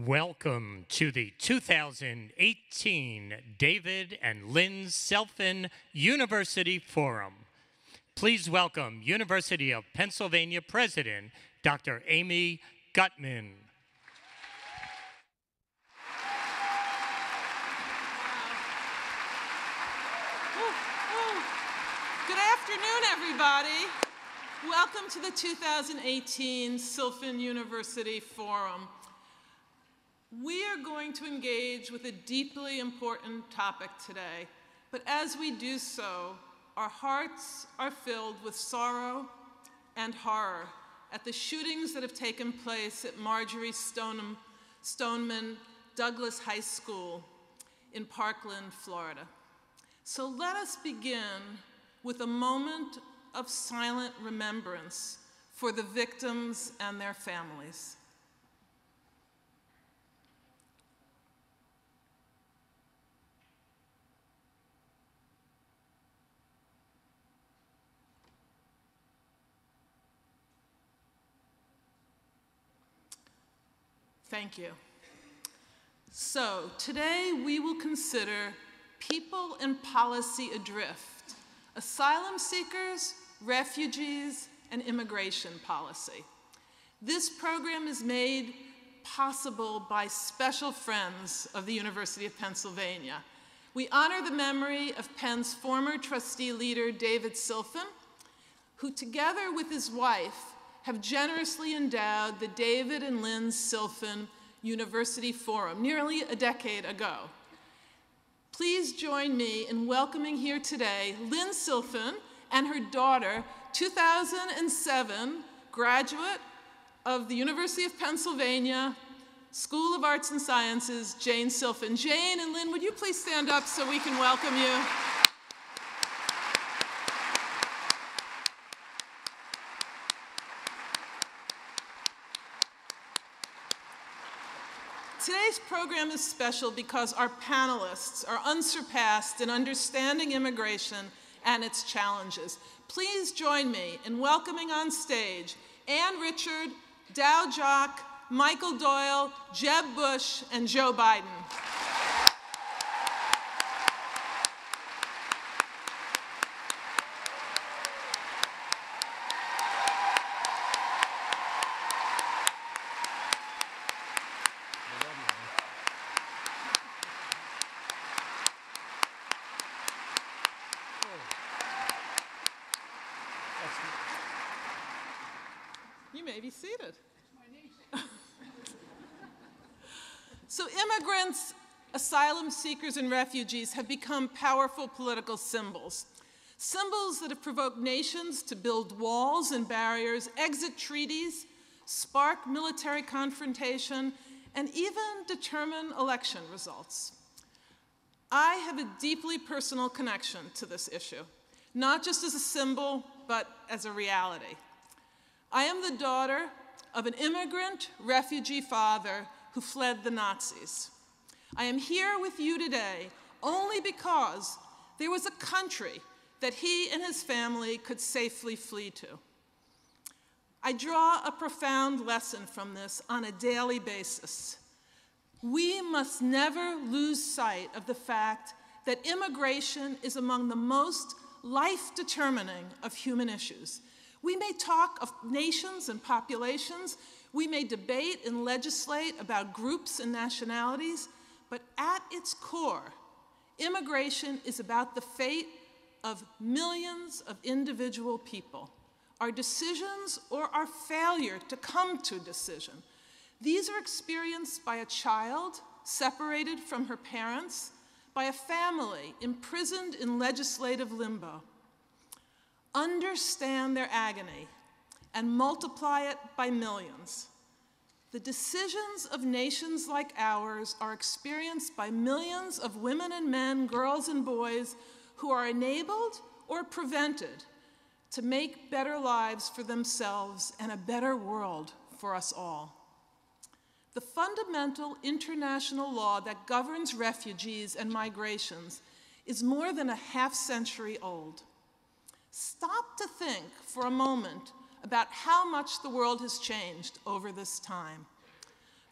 Welcome to the 2018 David and Lynn Silfen University Forum. Please welcome University of Pennsylvania President, Dr. Amy Gutman. Good afternoon, everybody. Welcome to the 2018 Silfen University Forum. We are going to engage with a deeply important topic today, but as we do so, our hearts are filled with sorrow and horror at the shootings that have taken place at Marjorie Stoneman Douglas High School in Parkland, Florida. So let us begin with a moment of silent remembrance for the victims and their families. Thank you. So today we will consider People and Policy Adrift, Asylum Seekers, Refugees, and Immigration Policy. This program is made possible by special friends of the University of Pennsylvania. We honor the memory of Penn's former trustee leader, David Silfen, who together with his wife have generously endowed the David and Lynn Silfen University Forum nearly a decade ago. Please join me in welcoming here today Lynn Silfen and her daughter, 2007 graduate of the University of Pennsylvania School of Arts and Sciences, Jane Silfen. Jane and Lynn, would you please stand up so we can welcome you? Today's program is special because our panelists are unsurpassed in understanding immigration and its challenges. Please join me in welcoming on stage Ann Richard, Dow Jock, Michael Doyle, Jeb Bush, and Joe Biden. You may be seated. So immigrants, asylum seekers, and refugees have become powerful political symbols. Symbols that have provoked nations to build walls and barriers, exit treaties, spark military confrontation, and even determine election results. I have a deeply personal connection to this issue, not just as a symbol, but as a reality. I am the daughter of an immigrant refugee father who fled the Nazis. I am here with you today only because there was a country that he and his family could safely flee to. I draw a profound lesson from this on a daily basis. We must never lose sight of the fact that immigration is among the most life-determining of human issues. We may talk of nations and populations, we may debate and legislate about groups and nationalities, but at its core, immigration is about the fate of millions of individual people, our decisions or our failure to come to a decision. These are experienced by a child separated from her parents, by a family imprisoned in legislative limbo. Understand their agony and multiply it by millions. The decisions of nations like ours are experienced by millions of women and men, girls and boys who are enabled or prevented to make better lives for themselves and a better world for us all. The fundamental international law that governs refugees and migrations is more than a half-century old. Stop to think for a moment about how much the world has changed over this time.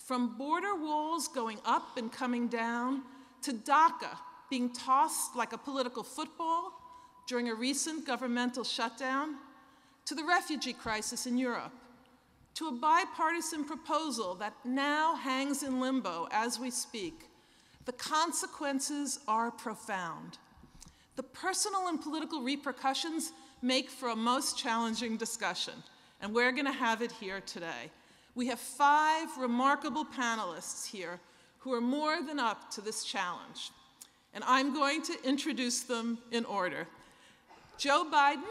From border walls going up and coming down, to DACA being tossed like a political football during a recent governmental shutdown, to the refugee crisis in Europe, to a bipartisan proposal that now hangs in limbo as we speak, the consequences are profound. The personal and political repercussions make for a most challenging discussion, and we're going to have it here today. We have 5 remarkable panelists here who are more than up to this challenge, and I'm going to introduce them in order. Joe Biden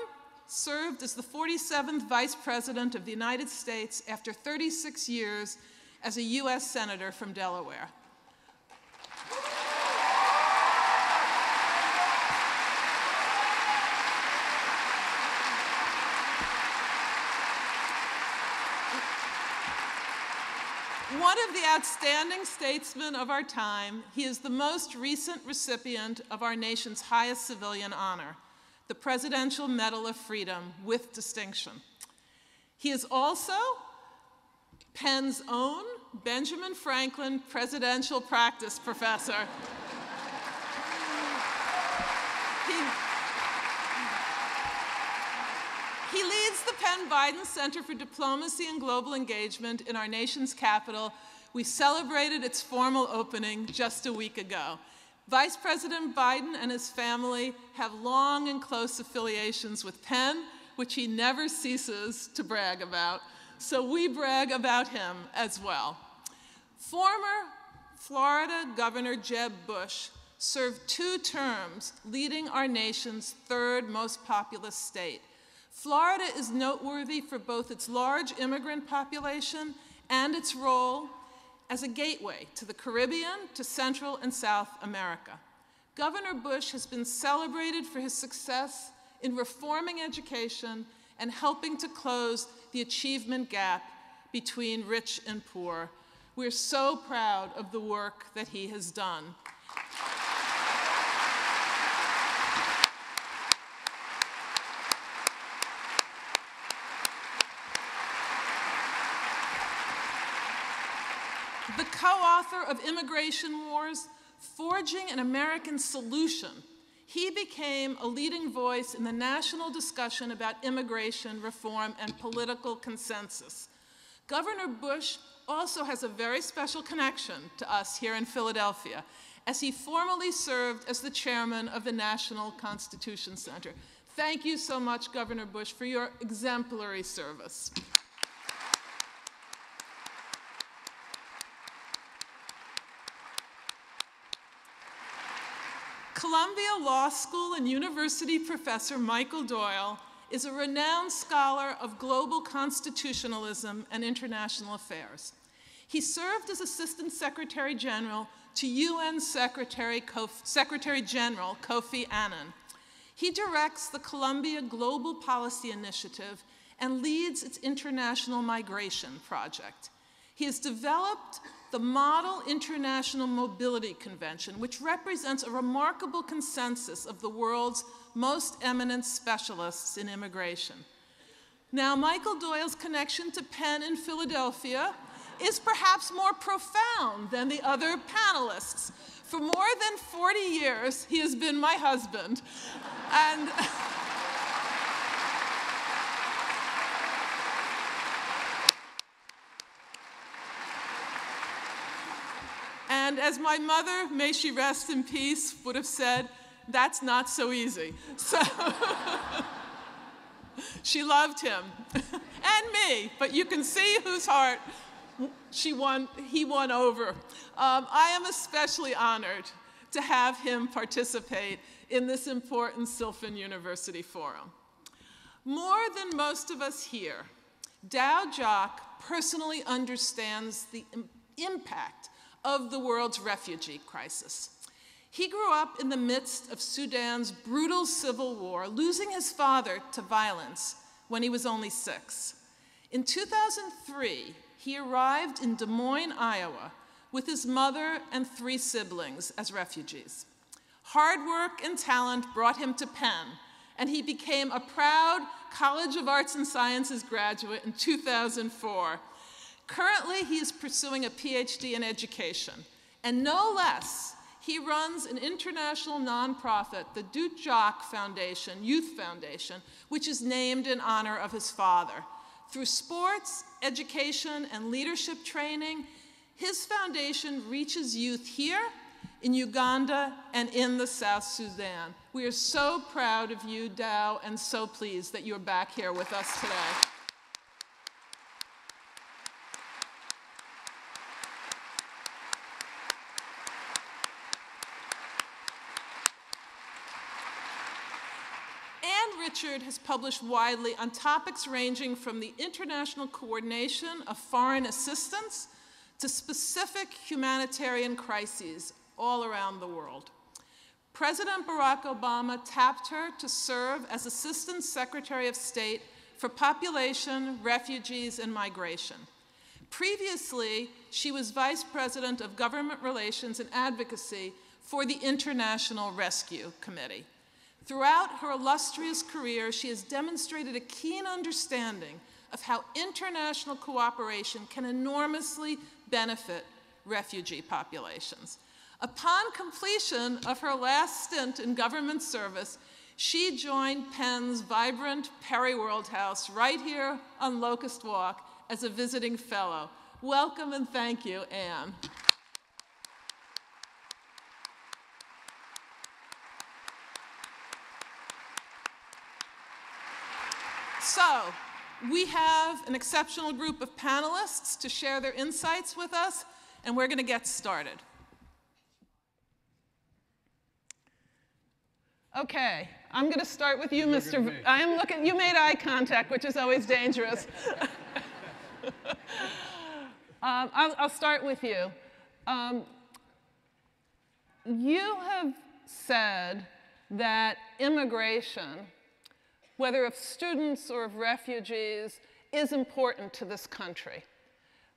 served as the 47th Vice President of the United States after 36 years as a U.S. Senator from Delaware. One of the outstanding statesmen of our time, he is the most recent recipient of our nation's highest civilian honor, the Presidential Medal of Freedom with distinction. He is also Penn's own Benjamin Franklin Presidential Practice Professor. He leads the Penn-Biden Center for Diplomacy and Global Engagement in our nation's capital. We celebrated its formal opening just a week ago. Vice President Biden and his family have long and close affiliations with Penn, which he never ceases to brag about. So we brag about him as well. Former Florida Governor Jeb Bush served 2 terms leading our nation's 3rd most populous state. Florida is noteworthy for both its large immigrant population and its role as a gateway to the Caribbean, to Central and South America. Governor Bush has been celebrated for his success in reforming education and helping to close the achievement gap between rich and poor. We're so proud of the work that he has done. The co-author of Immigration Wars, Forging an American Solution, he became a leading voice in the national discussion about immigration reform and political consensus. Governor Bush also has a very special connection to us here in Philadelphia, as he formerly served as the chairman of the National Constitution Center. Thank you so much, Governor Bush, for your exemplary service. Columbia Law School and University professor Michael Doyle is a renowned scholar of global constitutionalism and international affairs. He served as Assistant Secretary General to UN Secretary General Kofi Annan. He directs the Columbia Global Policy Initiative and leads its International Migration Project. He has developed the Model International Mobility Convention, which represents a remarkable consensus of the world's most eminent specialists in immigration. Now, Michael Doyle's connection to Penn in Philadelphia is perhaps more profound than the other panelists. For more than 40 years, he has been my husband. And as my mother, may she rest in peace, would have said, that's not so easy. So she loved him and me, but you can see whose heart he won over. I am especially honored to have him participate in this important Silfen University Forum. More than most of us here, Dow Jock personally understands the impact of the world's refugee crisis. He grew up in the midst of Sudan's brutal civil war, losing his father to violence when he was only 6. In 2003, he arrived in Des Moines, Iowa, with his mother and 3 siblings as refugees. Hard work and talent brought him to Penn, and he became a proud College of Arts and Sciences graduate in 2004. Currently, he is pursuing a PhD in education, and no less, he runs an international nonprofit, the Doet Jacques Foundation, Youth Foundation, which is named in honor of his father. Through sports, education, and leadership training, his foundation reaches youth here, in Uganda, and in the South Sudan. We are so proud of you, Dow, and so pleased that you're back here with us today. Richard has published widely on topics ranging from the international coordination of foreign assistance to specific humanitarian crises all around the world. President Barack Obama tapped her to serve as Assistant Secretary of State for Population, Refugees, and Migration. Previously, she was Vice President of Government Relations and Advocacy for the International Rescue Committee. Throughout her illustrious career, she has demonstrated a keen understanding of how international cooperation can enormously benefit refugee populations. Upon completion of her last stint in government service, she joined Penn's vibrant Perry World House right here on Locust Walk as a visiting fellow. Welcome and thank you, Anne. So, we have an exceptional group of panelists to share their insights with us, and we're going to get started. Okay, I'm going to start with you, Mr. I am looking. You made eye contact, which is always dangerous. I'll start with you. You have said that immigration, whether of students or of refugees, is important to this country.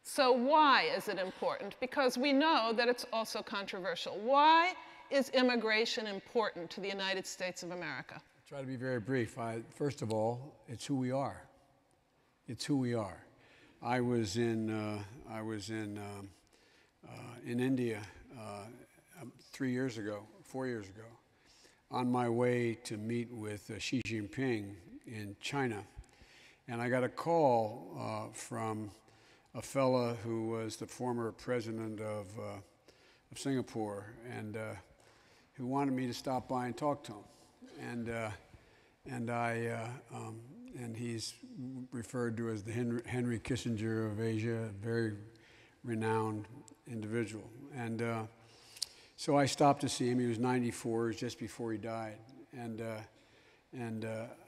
So why is it important? Because we know that it's also controversial. Why is immigration important to the United States of America? I'll try to be very brief. First of all, it's who we are. It's who we are. I was in India 4 years ago, on my way to meet with Xi Jinping in China. And I got a call from a fella who was the former president of Singapore, and who wanted me to stop by and talk to him. And he's referred to as the Henry Kissinger of Asia, a very renowned individual. And so I stopped to see him. He was 94, it was just before he died. And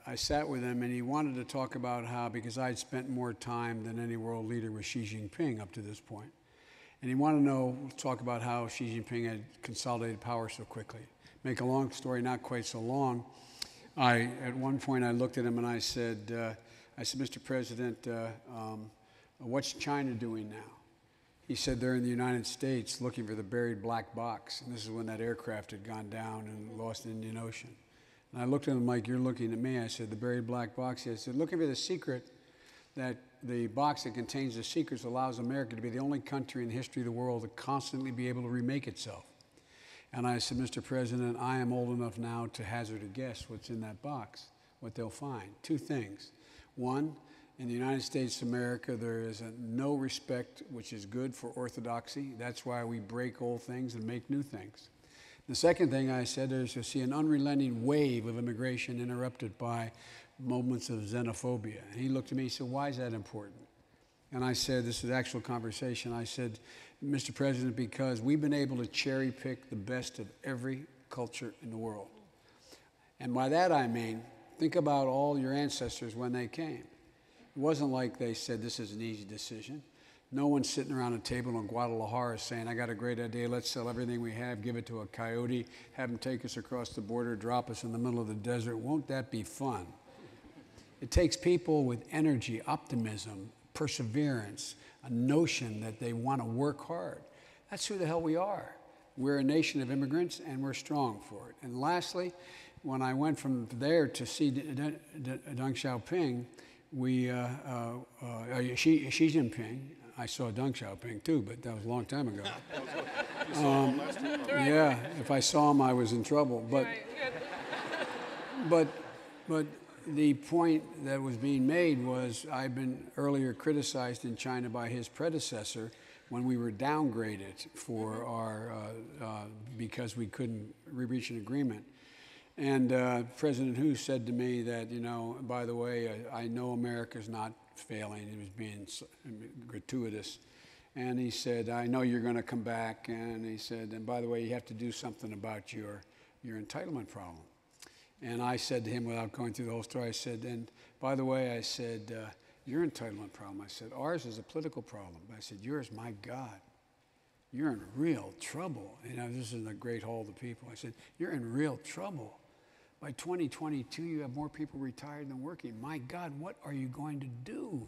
I sat with him, and he wanted to talk about how, because I'd spent more time than any world leader with Xi Jinping up to this point. And he wanted to talk about how Xi Jinping had consolidated power so quickly. Make a long story not quite so long, at one point I looked at him and I said, Mr. President, what's China doing now? He said, they're in the United States looking for the buried black box. And this is when that aircraft had gone down and lost in the Indian Ocean. And I looked at him like, you're looking at me. I said, the buried black box? I said, looking for the secret, that the box that contains the secrets allows America to be the only country in the history of the world to constantly be able to remake itself. And I said, Mr. President, I am old enough now to hazard a guess what's in that box, what they'll find. Two things. One, in the United States of America, there is no respect, which is good, for orthodoxy. That's why we break old things and make new things. The second thing I said is to see an unrelenting wave of immigration interrupted by moments of xenophobia. And he looked at me and said, why is that important? And I said, this is actual conversation, I said, Mr. President, because we've been able to cherry pick the best of every culture in the world. And by that I mean, think about all your ancestors when they came. It wasn't like they said, this is an easy decision. No one's sitting around a table in Guadalajara saying, I got a great idea, let's sell everything we have, give it to a coyote, have him take us across the border, drop us in the middle of the desert. Won't that be fun? It takes people with energy, optimism, perseverance, a notion that they want to work hard. That's who the hell we are. We're a nation of immigrants, and we're strong for it. And lastly, when I went from there to see Deng Xiaoping, Xi Jinping, I saw Deng Xiaoping too, but that was a long time ago. Right. Yeah, if I saw him, I was in trouble. But, Right. but the point that was being made was I've been earlier criticized in China by his predecessor when we were downgraded for our, because we couldn't reach an agreement. And President Hu said to me that, you know, by the way, I know America's not failing. It was being gratuitous. And he said, I know you're going to come back. And he said, and by the way, you have to do something about your entitlement problem. And I said to him, without going through the whole story, I said, and by the way, I said, your entitlement problem. I said, ours is a political problem. I said, yours, my God, you're in real trouble. You know, this is a great hall of people. I said, you're in real trouble. By 2022, you have more people retired than working. My God, what are you going to do?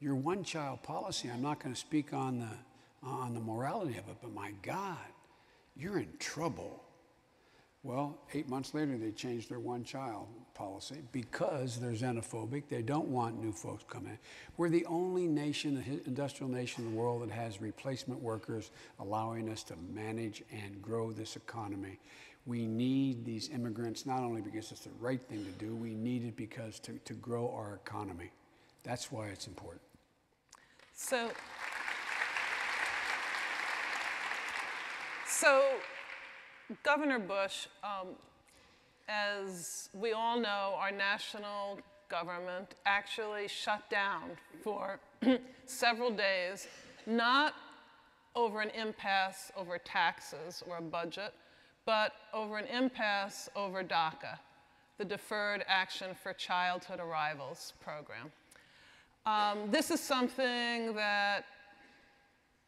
Your one-child policy, I'm not going to speak on the morality of it, but my God, you're in trouble. Well, 8 months later, they changed their one-child policy because they're xenophobic. They don't want new folks coming in. We're the only nation, industrial nation in the world that has replacement workers allowing us to manage and grow this economy. We need these immigrants, not only because it's the right thing to do, we need it because to grow our economy. That's why it's important. So Governor Bush, as we all know, our national government actually shut down for several days, not over an impasse over taxes or a budget, but over an impasse over DACA, the Deferred Action for Childhood Arrivals program. This is something that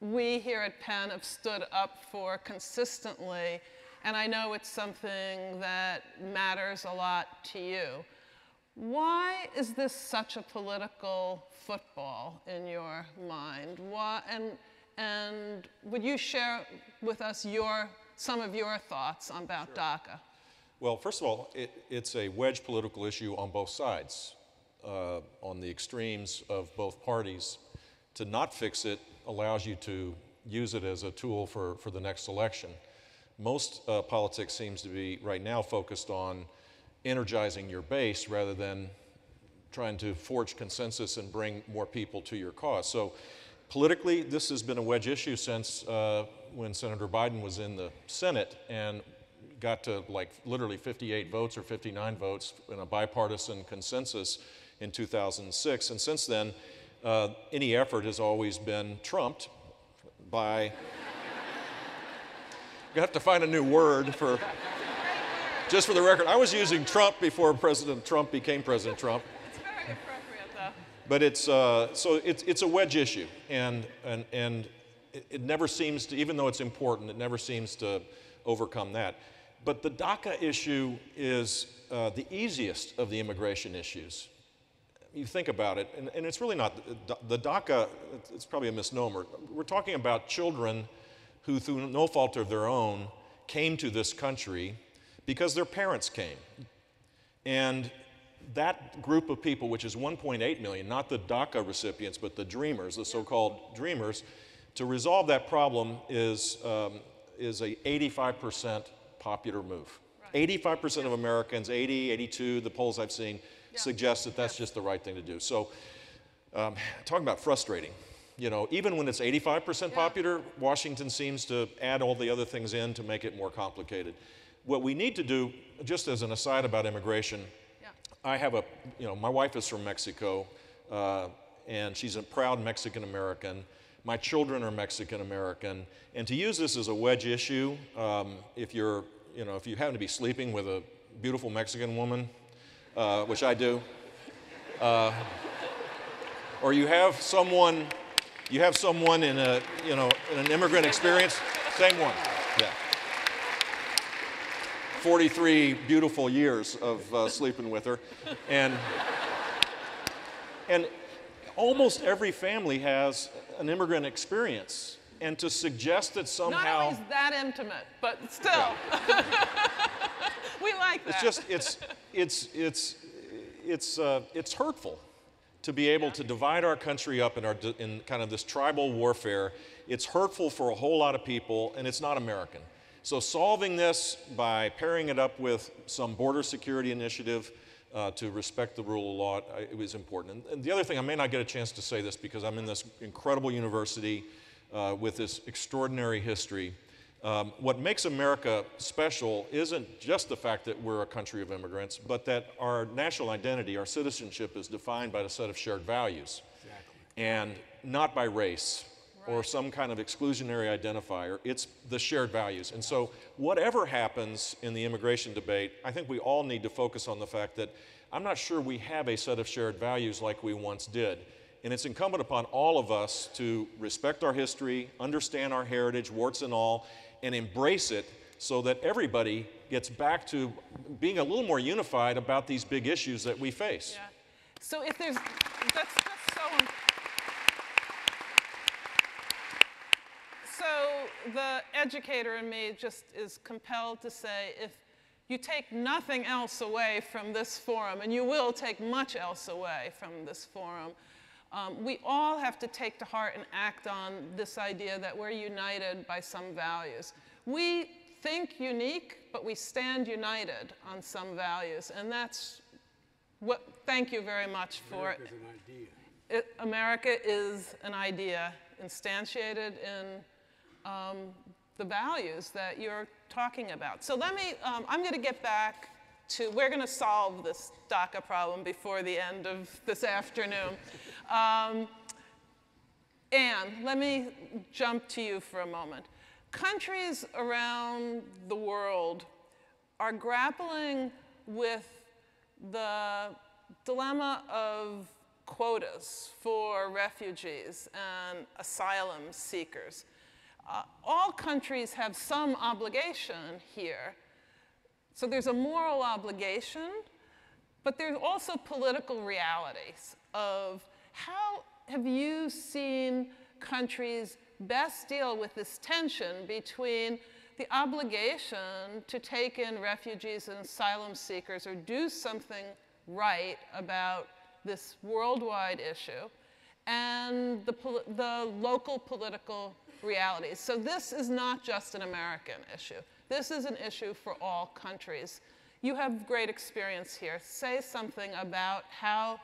we here at Penn have stood up for consistently, and I know it's something that matters a lot to you. Why is this such a political football in your mind? And would you share with us some of your thoughts about DACA? Well, first of all, it's a wedge political issue on both sides, on the extremes of both parties. To not fix it allows you to use it as a tool for the next election. Most politics seems to be right now focused on energizing your base rather than trying to forge consensus and bring more people to your cause. So politically, this has been a wedge issue since when Senator Biden was in the Senate and got to like literally 58 votes or 59 votes in a bipartisan consensus in 2006. And since then, any effort has always been trumped by, you have to find a new word for, just for the record, I was using Trump before President Trump became President Trump. It's very appropriate, though. But it's a wedge issue, and it never seems to, even though it's important, it never seems to overcome that. But the DACA issue is the easiest of the immigration issues. You think about it, and it's really not, the DACA, it's probably a misnomer. We're talking about children who, through no fault of their own, came to this country because their parents came. And that group of people, which is 1.8 million, not the DACA recipients, but the dreamers, the so-called dreamers, to resolve that problem is a 85% popular move. 85% of Americans, 80, 82, the polls I've seen, suggest that that's just the right thing to do. So talking about frustrating, you know, even when it's 85% popular, Washington seems to add all the other things in to make it more complicated. What we need to do, just as an aside about immigration, I have my wife is from Mexico, and she's a proud Mexican-American. My children are Mexican-American. And to use this as a wedge issue, if you happen to be sleeping with a beautiful Mexican woman, which I do, or you have someone in in an immigrant experience, same one, yeah. 43 beautiful years of sleeping with her, and almost every family has an immigrant experience, and to suggest that somehow not always that intimate, but still, we like that. It's just it's hurtful to be able to divide our country up in kind of this tribal warfare. It's hurtful for a whole lot of people, and it's not American. So solving this by pairing it up with some border security initiative to respect the rule of law, it was important. And the other thing, I may not get a chance to say this because I'm in this incredible university with this extraordinary history. What makes America special isn't just the fact that we're a country of immigrants, but that our national identity, our citizenship, is defined by a set of shared values. Exactly. And not by race or some kind of exclusionary identifier. It's the shared values. And so whatever happens in the immigration debate, I think we all need to focus on the fact that I'm not sure we have a set of shared values like we once did. And it's incumbent upon all of us to respect our history, understand our heritage, warts and all, and embrace it so that everybody gets back to being a little more unified about these big issues that we face. Yeah. So if there's, that's so. So the educator in me just is compelled to say, if you take nothing else away from this forum, and you will take much else away from this forum, we all have to take to heart and act on this idea that we're united by some values. We think unique, but we stand united on some values, and that's what, thank you very much for it. America's an idea. America is an idea instantiated in the values that you're talking about. So let me, I'm going to get back to, we're going to solve this DACA problem before the end of this afternoon. Anne, let me jump to you for a moment. Countries around the world are grappling with the dilemma of quotas for refugees and asylum seekers. All countries have some obligation here. So there's a moral obligation, but there's also political realities of how have you seen countries best deal with this tension between the obligation to take in refugees and asylum seekers or do something right about this worldwide issue and the local political realities. So this is not just an American issue. This is an issue for all countries. You have great experience here. Say something about how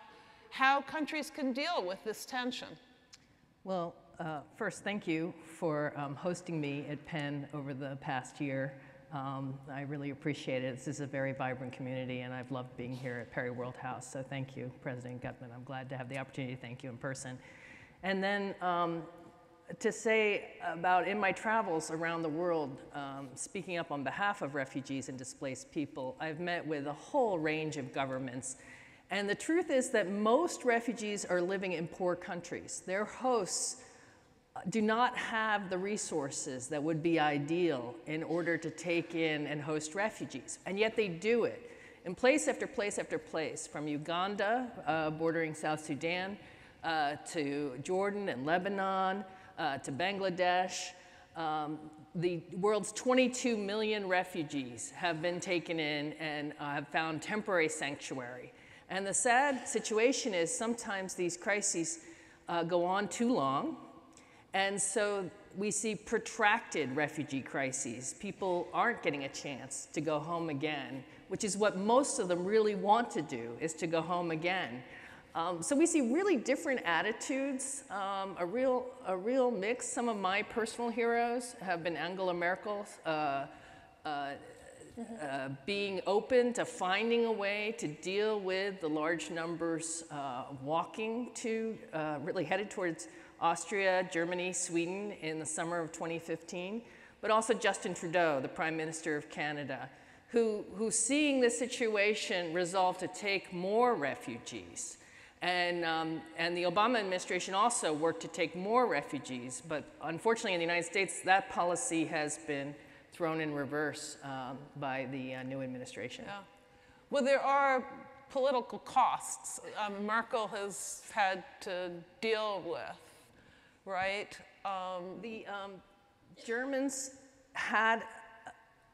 countries can deal with this tension. Well, first, thank you for hosting me at Penn over the past year. I really appreciate it. This is a very vibrant community, and I've loved being here at Perry World House. So thank you, President Gutman. I'm glad to have the opportunity to thank you in person. And then to say about in my travels around the world, speaking up on behalf of refugees and displaced people, I've met with a whole range of governments. And the truth is that most refugees are living in poor countries. Their hosts do not have the resources that would be ideal in order to take in and host refugees. And yet they do it in place after place after place, from Uganda, bordering South Sudan, to Jordan and Lebanon, to Bangladesh. The world's 22 million refugees have been taken in and have found temporary sanctuary. And the sad situation is sometimes these crises go on too long. And so we see protracted refugee crises. People aren't getting a chance to go home again, which is what most of them really want to do, is to go home again. So we see really different attitudes, a real mix. Some of my personal heroes have been Angela Merkel, being open to finding a way to deal with the large numbers walking to, really headed towards Austria, Germany, Sweden in the summer of 2015, but also Justin Trudeau, the Prime Minister of Canada, who seeing the situation resolved to take more refugees. And the Obama administration also worked to take more refugees, but unfortunately in the United States, that policy has been thrown in reverse by the new administration. Yeah. Well, there are political costs Merkel has had to deal with, right? The Germans had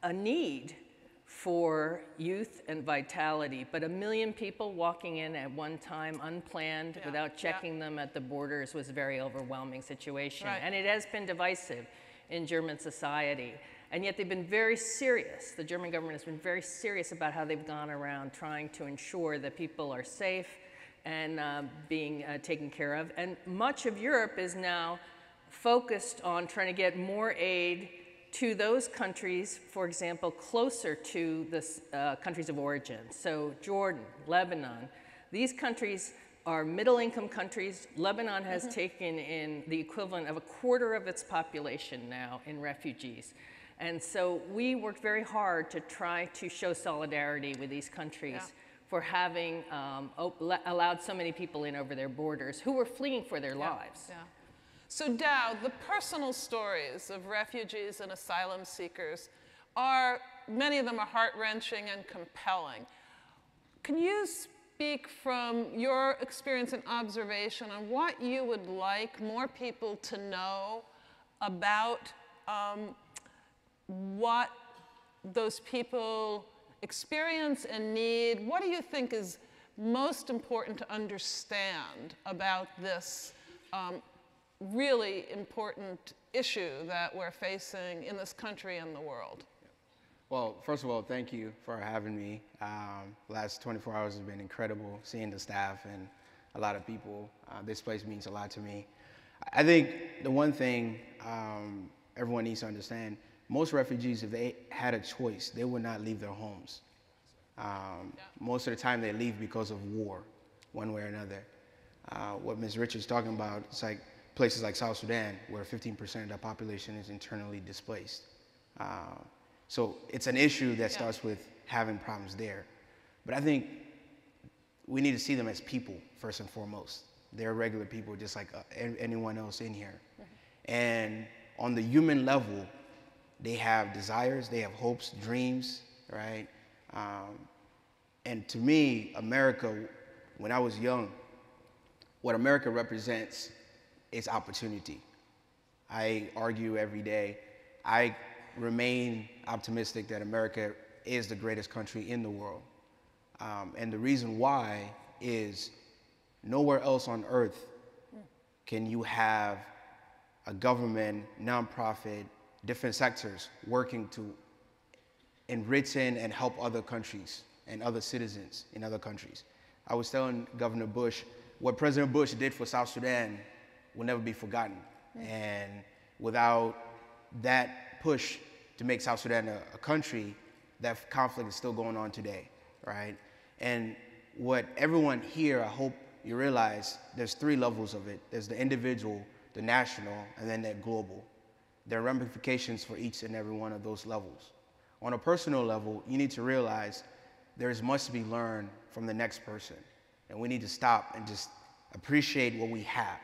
a need for youth and vitality, but 1 million people walking in at one time, unplanned, without checking them at the borders was a very overwhelming situation. Right. And it has been divisive in German society. And yet they've been very serious. The German government has been very serious about how they've gone around trying to ensure that people are safe and being taken care of. And much of Europe is now focused on trying to get more aid to those countries, for example, closer to the countries of origin. So Jordan, Lebanon, these countries are middle-income countries. Lebanon has taken in the equivalent of 1/4 of its population now in refugees. And so we worked very hard to try to show solidarity with these countries for having allowed so many people in over their borders who were fleeing for their lives. Yeah. So Dow, the personal stories of refugees and asylum seekers many of them are heart-wrenching and compelling. Can you speak from your experience and observation on what you would like more people to know about what those people experience and need? What do you think is most important to understand about this really important issue that we're facing in this country and the world? Well, first of all, thank you for having me. Last 24 hours has been incredible, seeing the staff and a lot of people. This place means a lot to me. I think the one thing everyone needs to understand, most refugees, if they had a choice, they would not leave their homes. Most of the time they leave because of war, one way or another. What Ms. Richards is talking about, it's like places like South Sudan, where 15% of the population is internally displaced. So it's an issue that starts with having problems there. But I think we need to see them as people, first and foremost. They're regular people, just like anyone else in here. And on the human level, they have desires, they have hopes, dreams, right? And to me, America, when I was young, what America represents is opportunity. I argue every day. I remain optimistic that America is the greatest country in the world. And the reason why is nowhere else on earth can you have a government, nonprofit, different sectors working to enrich and help other countries and other citizens in other countries. I was telling Governor Bush, what President Bush did for South Sudan will never be forgotten. And without that push to make South Sudan a country, that conflict is still going on today, right? And what everyone here, I hope you realize, there's 3 levels of it. There's the individual, the national, and then the global. There are ramifications for each and every one of those levels. On a personal level, you need to realize there's much to be learned from the next person. And we need to stop and just appreciate what we have.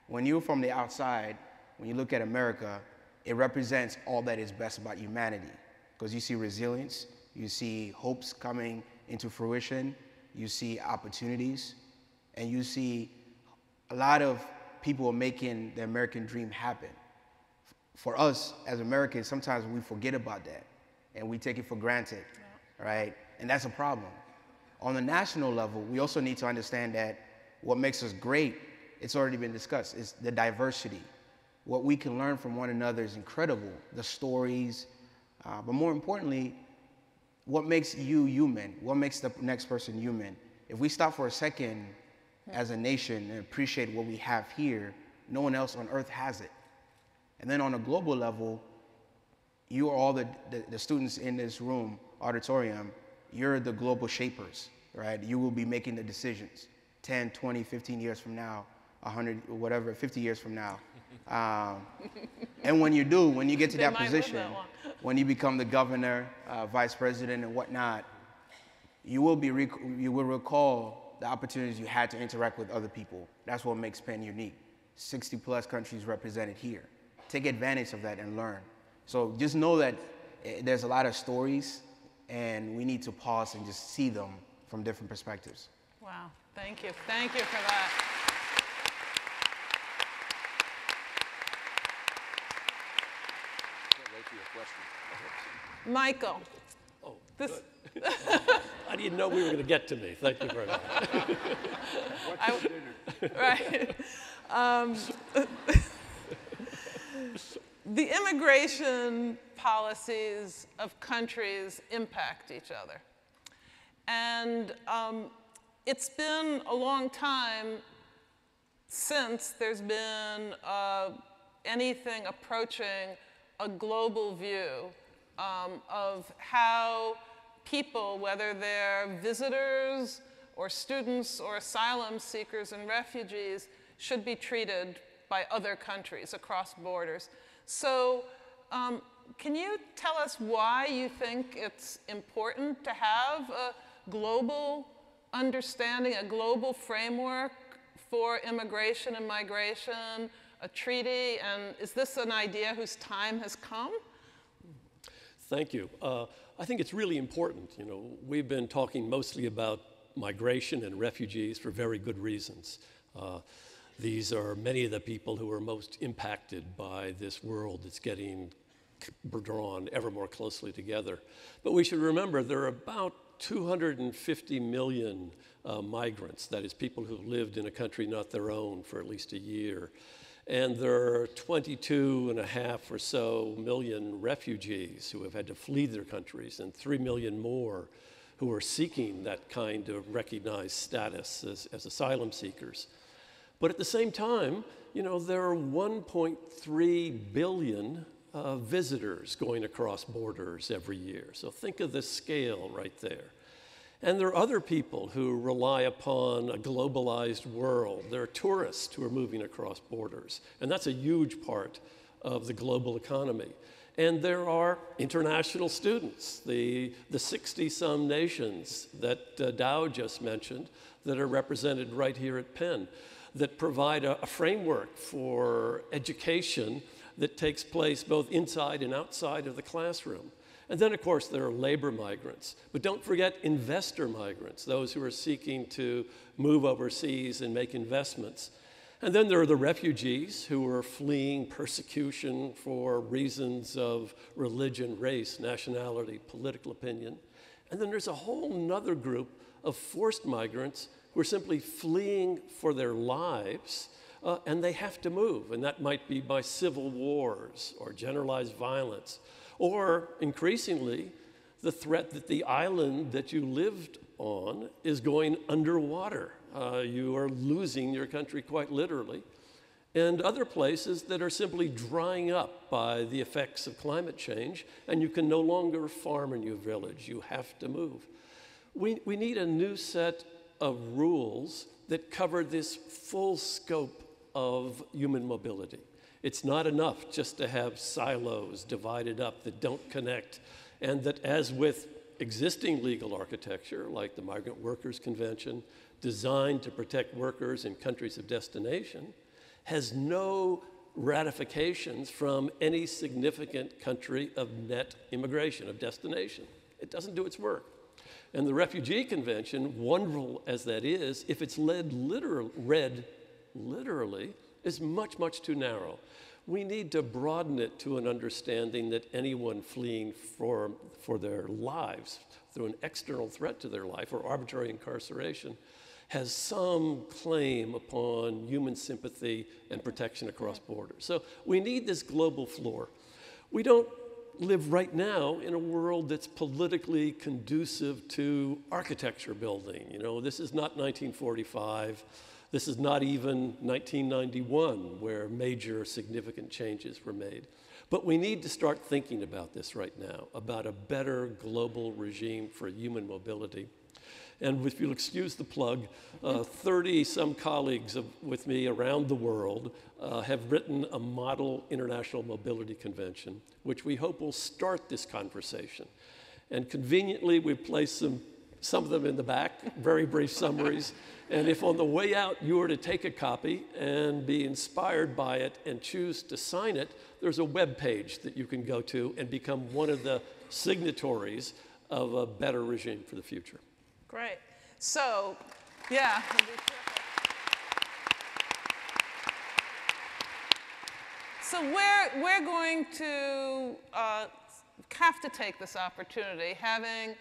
When you're from the outside, when you look at America, it represents all that is best about humanity. Because you see resilience, you see hopes coming into fruition, you see opportunities, and you see a lot of people making the American dream happen. For us as Americans, sometimes we forget about that and we take it for granted, right? And that's a problem. On the national level, we also need to understand that what makes us great, it's already been discussed, is the diversity. What we can learn from one another is incredible. The stories, but more importantly, what makes you human? What makes the next person human? If we stop for a second as a nation and appreciate what we have here, no one else on earth has it. And then on a global level, you are all the students in this room, auditorium, you're the global shapers, right? You will be making the decisions 10, 20, 15 years from now, 100, whatever, 50 years from now. And when you do, when you get to that position, when you become the governor, vice president and whatnot, you will recall the opportunities you had to interact with other people. That's what makes Penn unique. 60 plus countries represented here. Take advantage of that and learn. So just know that there's a lot of stories and we need to pause and just see them from different perspectives. Wow, thank you. Thank you for that. Michael, Oh, This, good. I didn't know we were going to get to me. Thank you very much. What's for dinner? right. The immigration policies of countries impact each other. And it's been a long time since there's been anything approaching a global view of how people, whether they're visitors or students or asylum seekers and refugees, should be treated by other countries across borders. So can you tell us why you think it's important to have a global understanding, a global framework for immigration and migration, a treaty, and is this an idea whose time has come? Thank you. I think it's really important. You know, we've been talking mostly about migration and refugees for very good reasons. These are many of the people who are most impacted by this world that's getting drawn ever more closely together. But we should remember there are about 250 million migrants, that is, people who've lived in a country not their own for at least a year. And there are 22.5 or so million refugees who have had to flee their countries, and 3 million more who are seeking that kind of recognized status as asylum seekers. But at the same time, you know, there are 1.3 billion visitors going across borders every year. So think of the scale right there. And there are other people who rely upon a globalized world. There are tourists who are moving across borders, and that's a huge part of the global economy. And there are international students, the 60-some nations that Dow just mentioned that are represented right here at Penn, that provide a framework for education that takes place both inside and outside of the classroom. And then, of course, there are labor migrants. But don't forget investor migrants, those who are seeking to move overseas and make investments. And then there are the refugees who are fleeing persecution for reasons of religion, race, nationality, political opinion. And then there's a whole nother group of forced migrants who are simply fleeing for their lives, and they have to move. And that might be by civil wars or generalized violence, or increasingly, the threat that the island that you lived on is going underwater. You are losing your country quite literally. And other places that are simply drying up by the effects of climate change, and you can no longer farm in your village. You have to move. We need a new set of rules that cover this full scope of human mobility. It's not enough just to have silos divided up that don't connect, and that, as with existing legal architecture, like the Migrant Workers Convention, designed to protect workers in countries of destination, has no ratifications from any significant country of net immigration, of destination. It doesn't do its work. And the Refugee Convention, wonderful as that is, if it's read literally, is much, much too narrow. We need to broaden it to an understanding that anyone fleeing for their lives through an external threat to their life or arbitrary incarceration has some claim upon human sympathy and protection across borders. So we need this global floor. We don't live right now in a world that's politically conducive to architecture building. You know, this is not 1945. This is not even 1991, where major significant changes were made. But we need to start thinking about this right now, about a better global regime for human mobility. And if you'll excuse the plug, 30-some colleagues with me around the world have written a model international mobility convention, which we hope will start this conversation. And conveniently, we've placed some of them in the back, very brief summaries. And if on the way out you were to take a copy and be inspired by it and choose to sign it, there's a web page that you can go to and become one of the signatories of a better regime for the future. Great. So, yeah. So we're going to have to take this opportunity, having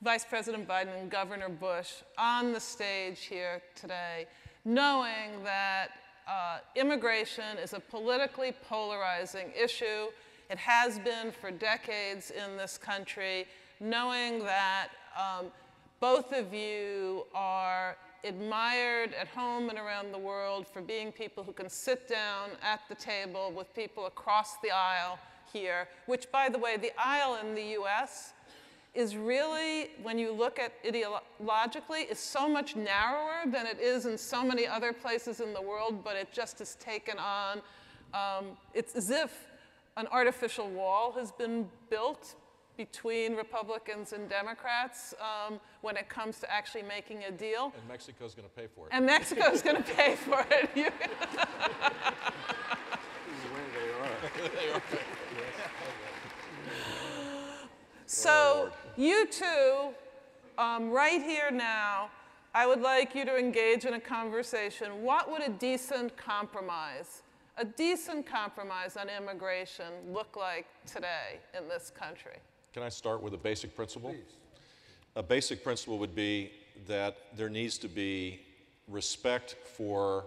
Vice President Biden and Governor Bush on the stage here today, knowing that immigration is a politically polarizing issue. It has been for decades in this country, knowing that both of you are admired at home and around the world for being people who can sit down at the table with people across the aisle here, which, by the way, the aisle in the US is really, when you look at ideologically, is so much narrower than it is in so many other places in the world, but it just has taken on, it's as if an artificial wall has been built between Republicans and Democrats when it comes to actually making a deal. And Mexico's going to pay for it. And Mexico's going to pay for it. The way they are. They are. So you two, right here now, I would like you to engage in a conversation. What would a decent compromise on immigration look like today in this country? Can I start with a basic principle? Please. A basic principle would be that there needs to be respect for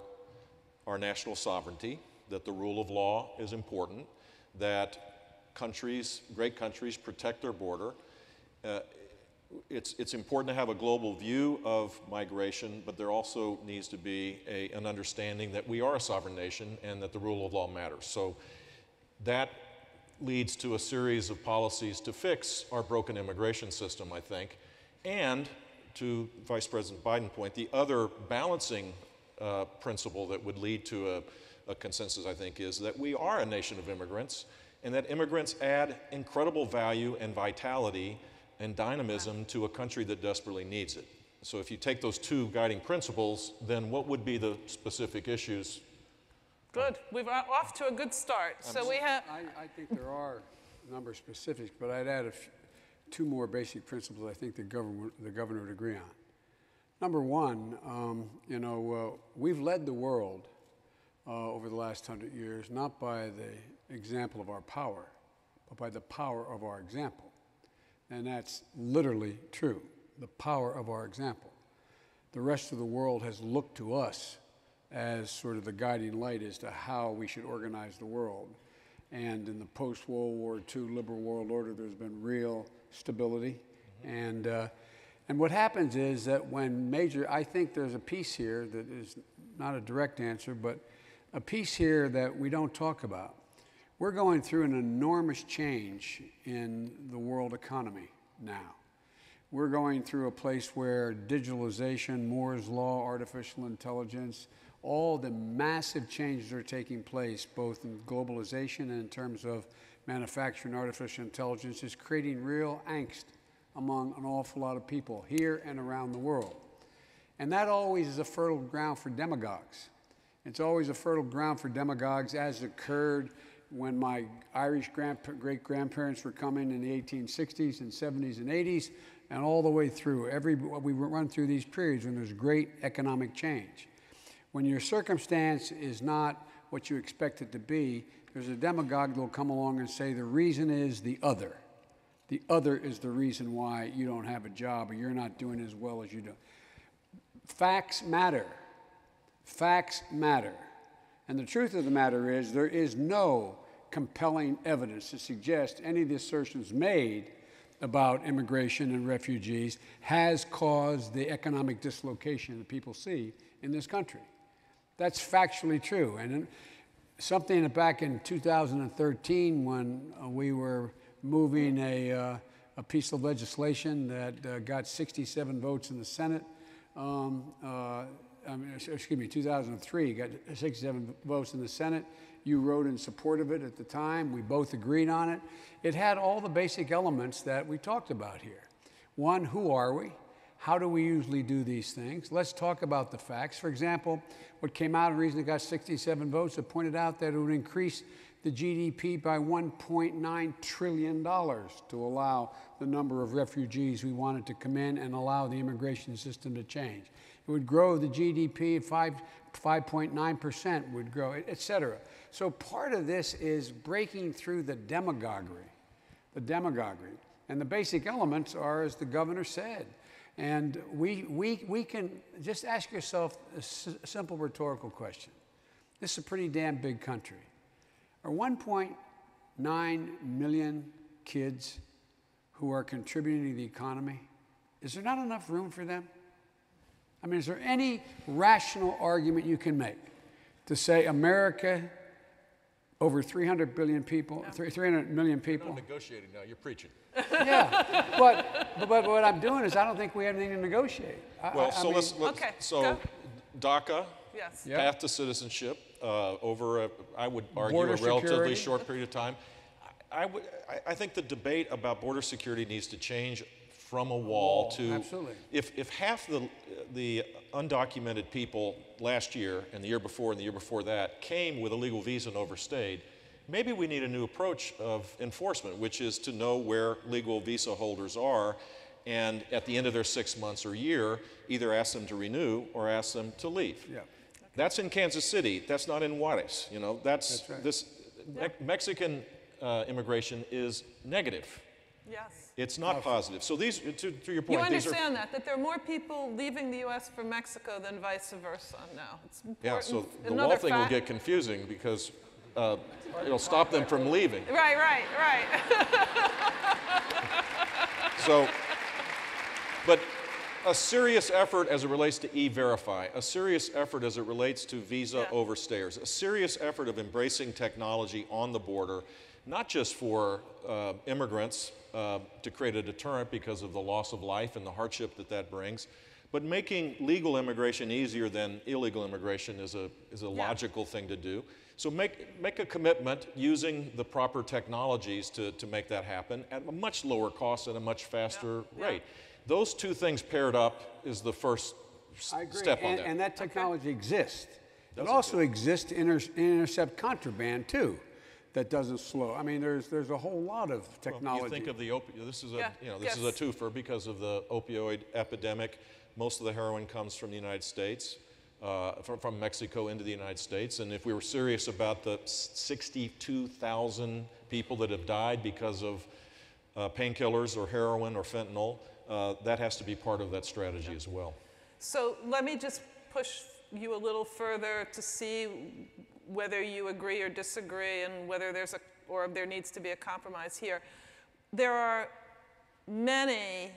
our national sovereignty, that the rule of law is important, that countries, great countries, protect their border. It's important to have a global view of migration, but there also needs to be an understanding that we are a sovereign nation and that the rule of law matters. So that leads to a series of policies to fix our broken immigration system, I think. And to Vice President Biden's point, the other balancing principle that would lead to a consensus, I think, is that we are a nation of immigrants and that immigrants add incredible value and vitality and dynamism to a country that desperately needs it. So if you take those two guiding principles, then what would be the specific issues? Good. We're off to a good start. So we have. I think there are a number of specifics, but I'd add two more basic principles I think the governor would agree on. Number one, we've led the world over the last 100 years, not by the example of our power, but by the power of our example. And that's literally true, the power of our example. The rest of the world has looked to us as sort of the guiding light as to how we should organize the world. And in the post-World War II liberal world order, there's been real stability. And what happens is that when I think there's a piece here that is not a direct answer, but a piece here that we don't talk about. We're going through an enormous change in the world economy now. We're going through a place where digitalization, Moore's law, artificial intelligence, all the massive changes are taking place, both in globalization and in terms of manufacturing artificial intelligence, is creating real angst among an awful lot of people here and around the world. And that always is a fertile ground for demagogues. It's always a fertile ground for demagogues, as occurred when my Irish great-grandparents were coming in the 1860s and 70s and 80s, and all the way through. We run through these periods when there's great economic change. When your circumstance is not what you expect it to be, there's a demagogue that will come along and say the reason is the other. The other is the reason why you don't have a job or you're not doing as well as you do. Facts matter. Facts matter. And the truth of the matter is there is no compelling evidence to suggest any of the assertions made about immigration and refugees has caused the economic dislocation that people see in this country. That's factually true. And something back in 2013 when we were moving a piece of legislation that got 67 votes in the Senate, 2003, got 67 votes in the Senate. You wrote in support of it at the time. We both agreed on it. It had all the basic elements that we talked about here. One, who are we? How do we usually do these things? Let's talk about the facts. For example, what came out, the reason it got 67 votes, it pointed out that it would increase the GDP by $1.9 trillion to allow the number of refugees we wanted to come in and allow the immigration system to change. It would grow the GDP at 5.9% would grow, et cetera. So part of this is breaking through the demagoguery the demagoguery. And the basic elements are, as the governor said. And we can just ask yourself a simple rhetorical question. This is a pretty damn big country. Are 1.9 million kids who are contributing to the economy, is there not enough room for them? I mean, is there any rational argument you can make to say America, over 300 billion people, 300 million people? You're not negotiating now, you're preaching. Yeah, but what I'm doing is I don't think we have anything to negotiate. Go. DACA, Yes. path to citizenship, over, I would argue, Border a relatively security. short period of time. I think the debate about border security needs to change from a wall to, absolutely. If half the undocumented people last year and the year before that came with a legal visa and overstayed, maybe we need a new approach of enforcement, which is to know where legal visa holders are, and at the end of their 6 months or year, either ask them to renew or ask them to leave. Yeah. That's in Kansas City. That's not in Juarez. You know, That's right. Mexican immigration is negative. Yes. It's not positive. So these, to your point, You these are. understand that there are more people leaving the U.S. from Mexico than vice versa now. It's important. Yeah, so the Another wall thing will fact- get confusing because it'll stop them from leaving. Right. So, but a serious effort as it relates to E-Verify, a serious effort as it relates to visa overstayers, a serious effort of embracing technology on the border, not just for immigrants to create a deterrent because of the loss of life and the hardship that brings, but making legal immigration easier than illegal immigration is a logical thing to do. So make a commitment using the proper technologies to make that happen at a much lower cost and a much faster rate. Those two things paired up is the first step on that. And that technology exists. It also exists to intercept contraband too. That doesn't slow. I mean, there's a whole lot of technology. Well, you think of the this is a twofer because of the opioid epidemic. Most of the heroin comes from the United States, from Mexico into the United States. And if we were serious about the 62,000 people that have died because of painkillers or heroin or fentanyl, that has to be part of that strategy as well. So let me just push you a little further to see whether you agree or disagree and whether there needs to be a compromise here. There are many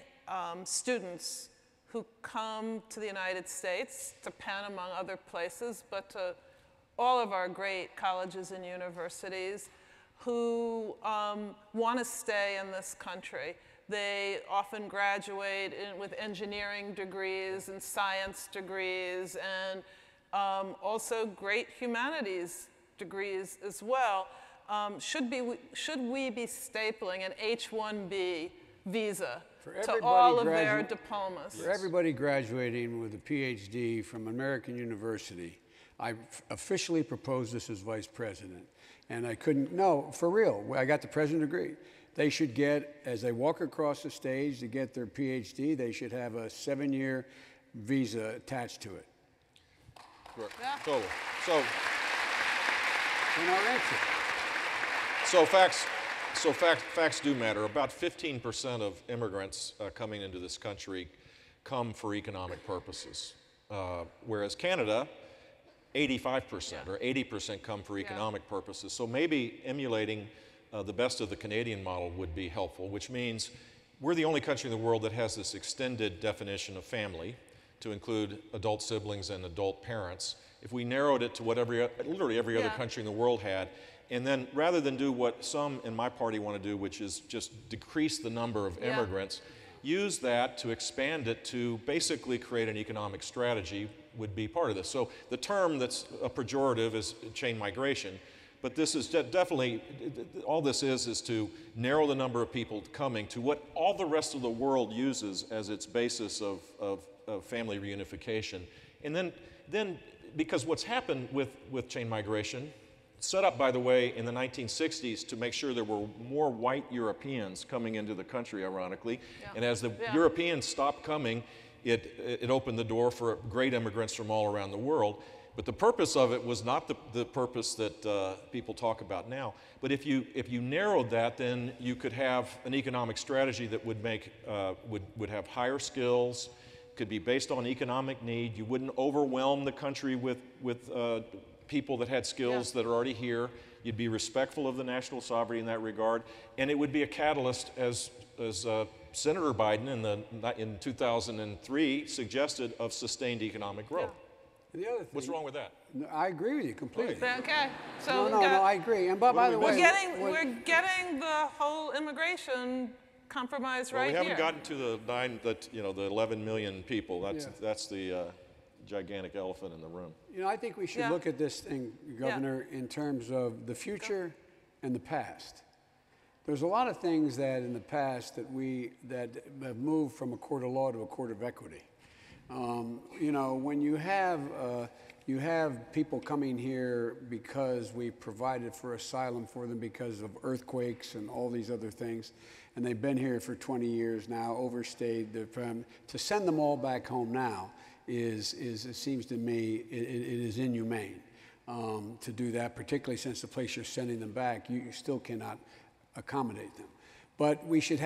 students who come to the United States, to Penn among other places, but to all of our great colleges and universities who want to stay in this country. They often graduate with engineering degrees and science degrees and also great humanities degrees as well. Should we be stapling an H-1B visa to all of their diplomas? For everybody graduating with a PhD from American University, I officially proposed this as vice president. And I couldn't, no, for real, I got the president to agree. They should get, as they walk across the stage to get their PhD, they should have a 7-year visa attached to it. Correct. Yeah. So In our answer. facts do matter. About 15% of immigrants coming into this country come for economic purposes, whereas Canada, 85% or 80% come for economic purposes. So maybe emulating the best of the Canadian model would be helpful, which means we're the only country in the world that has this extended definition of family to include adult siblings and adult parents. If we narrowed it to what literally every other country in the world had, and then rather than do what some in my party want to do, which is just decrease the number of immigrants, use that to expand it to basically create an economic strategy would be part of this. So the term that's a pejorative is chain migration, but this is definitely, all this is to narrow the number of people coming to what all the rest of the world uses as its basis of family reunification. And then because what's happened with chain migration, set up, by the way, in the 1960s to make sure there were more white Europeans coming into the country, ironically. And as the Europeans stopped coming, it opened the door for great immigrants from all around the world. But the purpose of it was not the purpose that people talk about now. But if you narrowed that, then you could have an economic strategy that would make would have higher skills, could be based on economic need. You wouldn't overwhelm the country with people that had skills that are already here. You'd be respectful of the national sovereignty in that regard, and it would be a catalyst, as Senator Biden in 2003 suggested, of sustained economic growth. The other thing, what's wrong with that? No, I agree with you completely. Okay, so No, I agree. And by the way, we're getting the whole immigration compromise right we haven't here. gotten to the 11 million people. That's the gigantic elephant in the room. I think we should look at this thing, Governor, in terms of the future and the past. There's a lot of things that in the past that have moved from a court of law to a court of equity. When you have people coming here because we provided for asylum for them because of earthquakes and all these other things, and they've been here for 20 years now, overstayed. To send them all back home now it seems to me, it is inhumane to do that, particularly since the place you're sending them back, you still cannot accommodate them. But we should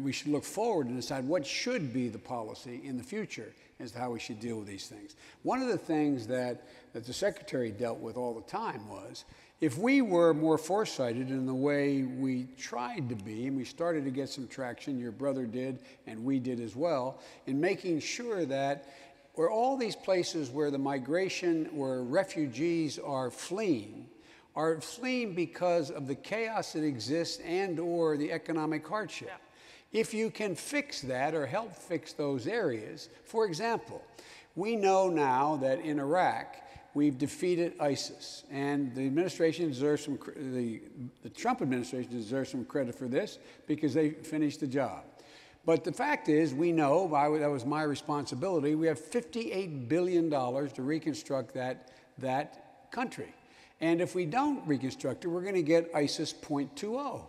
we should look forward and decide what should be the policy in the future as to how we should deal with these things. One of the things that the Secretary dealt with all the time was, if we were more foresighted in the way we tried to be, and we started to get some traction, your brother did, and we did as well, in making sure that where all these places where where refugees are fleeing because of the chaos that exists and or the economic hardship. Yeah. If you can fix that or help fix those areas, for example, we know now that in Iraq, we've defeated ISIS, and the administration deserves the Trump administration deserves some credit for this because they finished the job. But the fact is, we know, that was my responsibility, we have $58 billion to reconstruct that country. And if we don't reconstruct it, we're going to get ISIS 0.20.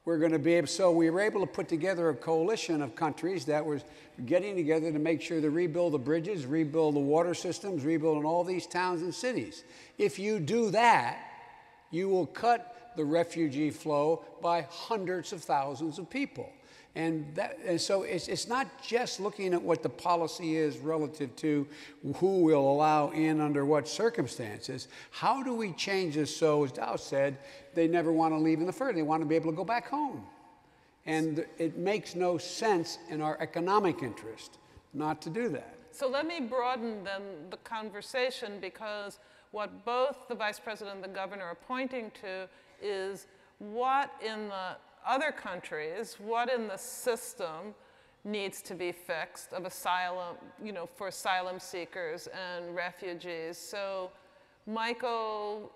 We're going to be able, so we were able to put together a coalition of countries that was getting together to make sure to rebuild the bridges, rebuild the water systems, rebuild all these towns and cities. If you do that, you will cut the refugee flow by hundreds of thousands of people. And so it's not just looking at what the policy is relative to who will allow in under what circumstances. How do we change this so, as Dow said, they never want to leave in the first, they want to be able to go back home. And it makes no sense in our economic interest not to do that. So let me broaden then the conversation, because what both the Vice President and the Governor are pointing to is what in the other countries, what in the system needs to be fixed of asylum, for asylum seekers and refugees. So, Michael,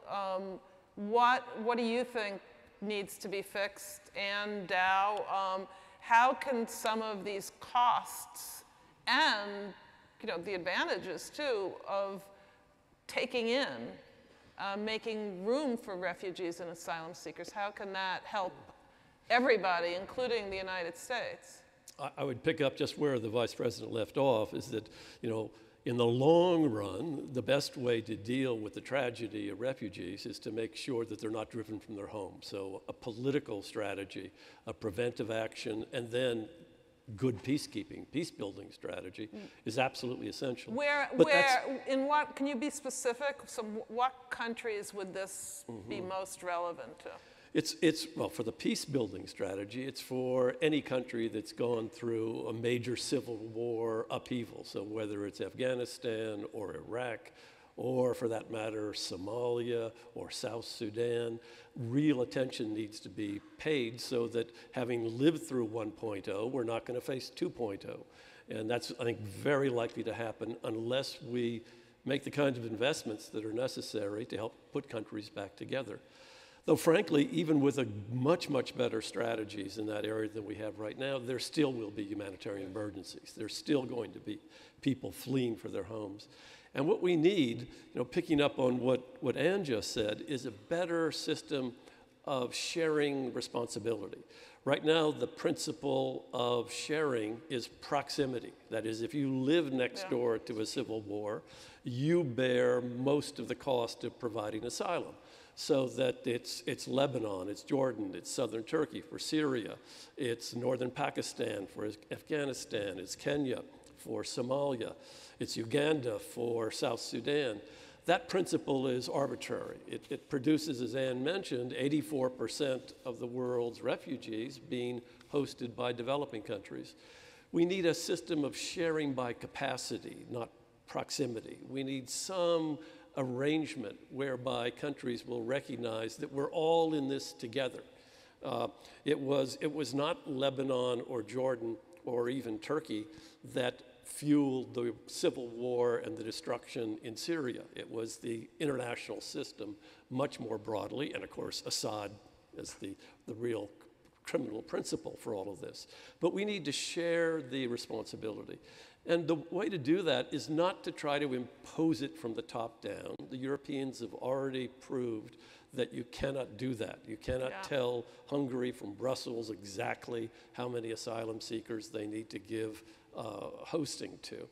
what do you think needs to be fixed? And Dow, how can some of these costs and the advantages too of taking in, making room for refugees and asylum seekers, how can that help everybody, including the United States? I would pick up just where the Vice President left off, is that, in the long run, the best way to deal with the tragedy of refugees is to make sure that they're not driven from their homes. So a political strategy, a preventive action, and then good peacekeeping, peace-building strategy is absolutely essential. Can you be specific? So what countries would this be most relevant to? Well, for the peace-building strategy, it's for any country that's gone through a major civil war upheaval. So whether it's Afghanistan or Iraq, or for that matter, Somalia or South Sudan, real attention needs to be paid so that having lived through 1.0, we're not going to face 2.0. And that's, I think, very likely to happen unless we make the kinds of investments that are necessary to help put countries back together. Though frankly, even with a much, much better strategies in that area than we have right now, there still will be humanitarian emergencies. There's still going to be people fleeing for their homes. And what we need, picking up on what Ann just said, is a better system of sharing responsibility. Right now, the principle of sharing is proximity. That is, if you live next door to a civil war, you bear most of the cost of providing asylum. So that it's Lebanon, it's Jordan, it's southern Turkey for Syria, it's northern Pakistan for Afghanistan, it's Kenya for Somalia, it's Uganda for South Sudan. That principle is arbitrary. It produces, as Anne mentioned, 84% of the world's refugees being hosted by developing countries. We need a system of sharing by capacity, not proximity. We need some arrangement whereby countries will recognize that we're all in this together. It was not Lebanon or Jordan or even Turkey that fueled the civil war and the destruction in Syria. It was the international system much more broadly, and of course Assad as the real criminal principle for all of this. But we need to share the responsibility. And the way to do that is not to try to impose it from the top down. The Europeans have already proved that you cannot do that. You cannot tell Hungary from Brussels exactly how many asylum seekers they need to give hosting to.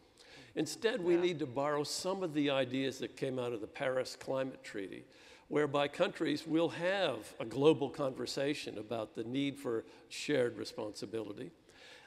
Instead, we need to borrow some of the ideas that came out of the Paris Climate Treaty, whereby countries will have a global conversation about the need for shared responsibility.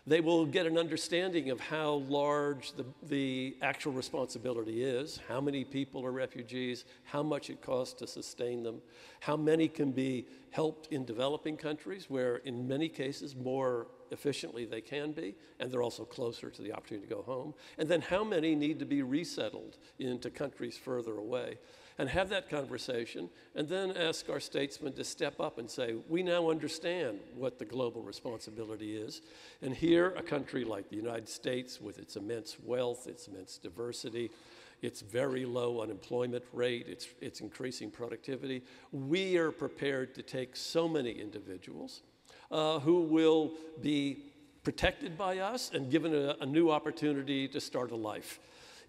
They will get an understanding of how large the actual responsibility is, how many people are refugees, how much it costs to sustain them, how many can be helped in developing countries where in many cases more efficiently they can be, and they're also closer to the opportunity to go home, and then how many need to be resettled into countries further away. And have that conversation, and then ask our statesmen to step up and say, we now understand what the global responsibility is. And here, a country like the United States, with its immense wealth, its immense diversity, its very low unemployment rate, its increasing productivity, we are prepared to take so many individuals who will be protected by us and given a new opportunity to start a life.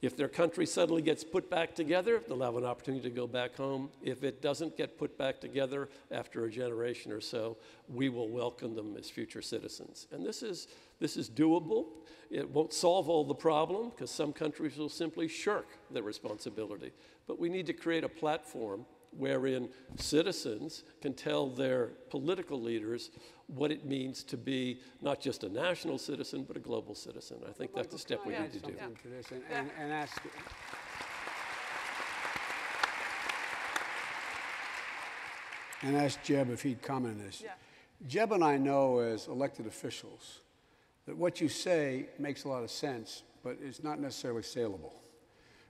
If their country suddenly gets put back together, they'll have an opportunity to go back home. If it doesn't get put back together after a generation or so, we will welcome them as future citizens. And this is doable. It won't solve all the problem because some countries will simply shirk their responsibility. But we need to create a platform wherein citizens can tell their political leaders what it means to be not just a national citizen, but a global citizen. I think that's a step we need to do. To this and ask, and ask Jeb if he'd comment on this. Jeb and I know as elected officials that what you say makes a lot of sense, but it's not necessarily saleable.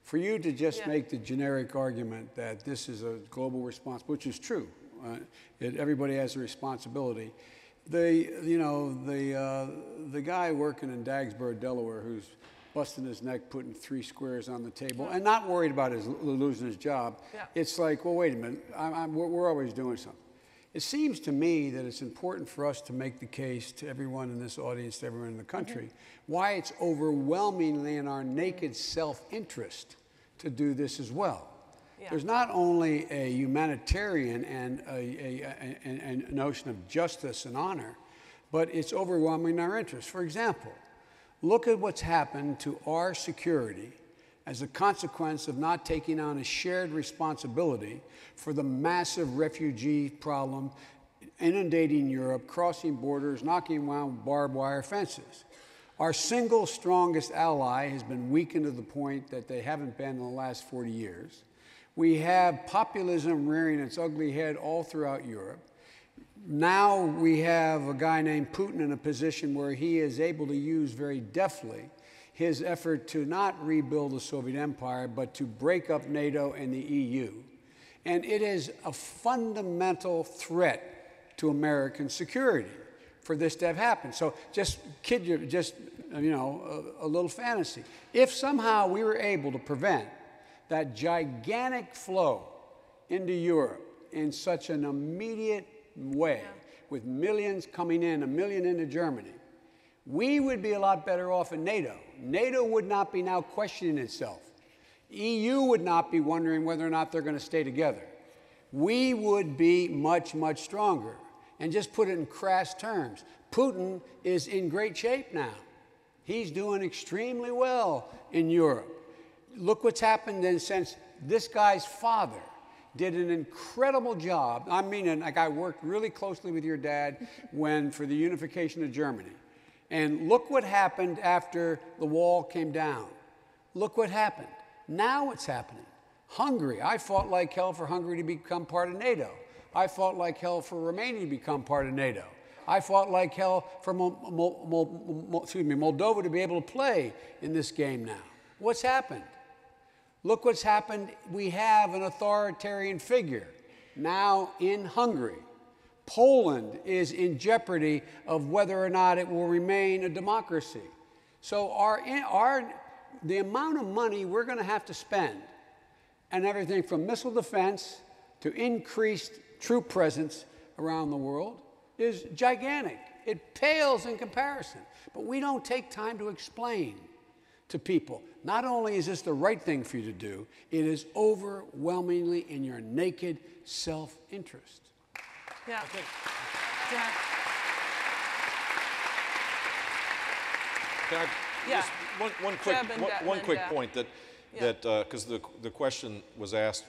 For you to just make the generic argument that this is a global response, which is true, that everybody has a responsibility. The guy working in Dagsburg, Delaware, who's busting his neck, putting 3 squares on the table, and not worried about losing his job. It's like, well, wait a minute, we're always doing something. It seems to me that it's important for us to make the case to everyone in this audience, to everyone in the country, why it's overwhelmingly in our naked self-interest to do this as well. There's not only a humanitarian and a notion of justice and honor, but it's overwhelming our interest. For example, look at what's happened to our security as a consequence of not taking on a shared responsibility for the massive refugee problem inundating Europe, crossing borders, knocking down barbed wire fences. Our single strongest ally has been weakened to the point that they haven't been in the last 40 years. We have populism rearing its ugly head all throughout Europe. Now we have a guy named Putin in a position where he is able to use very deftly his effort to not rebuild the Soviet empire, but to break up NATO and the EU. And it is a fundamental threat to American security for this to have happened. So just a little fantasy. If somehow we were able to prevent that gigantic flow into Europe in such an immediate way, with millions coming in, 1 million into Germany, we would be a lot better off in NATO. NATO would not be now questioning itself. EU would not be wondering whether or not they're going to stay together. we would be much, much stronger. And just put it in crass terms, Putin is in great shape now. He's doing extremely well in Europe. Look what's happened then since this guy's father did an incredible job. I mean, like, I worked really closely with your dad for the unification of Germany. And look what happened after the wall came down. Look what happened. Now what's happening? Hungary. I fought like hell for Hungary to become part of NATO. I fought like hell for Romania to become part of NATO. I fought like hell for Moldova to be able to play in this game now. What's happened? Look what's happened. We have an authoritarian figure now in Hungary. Poland is in jeopardy of whether or not it will remain a democracy. So the amount of money we're going to have to spend, and everything from missile defense to increased troop presence around the world, is gigantic. It pales in comparison. But we don't take time to explain to people, not only is this the right thing for you to do, it is overwhelmingly in your naked self-interest. Yeah. Can I just one quick point that because the question was asked,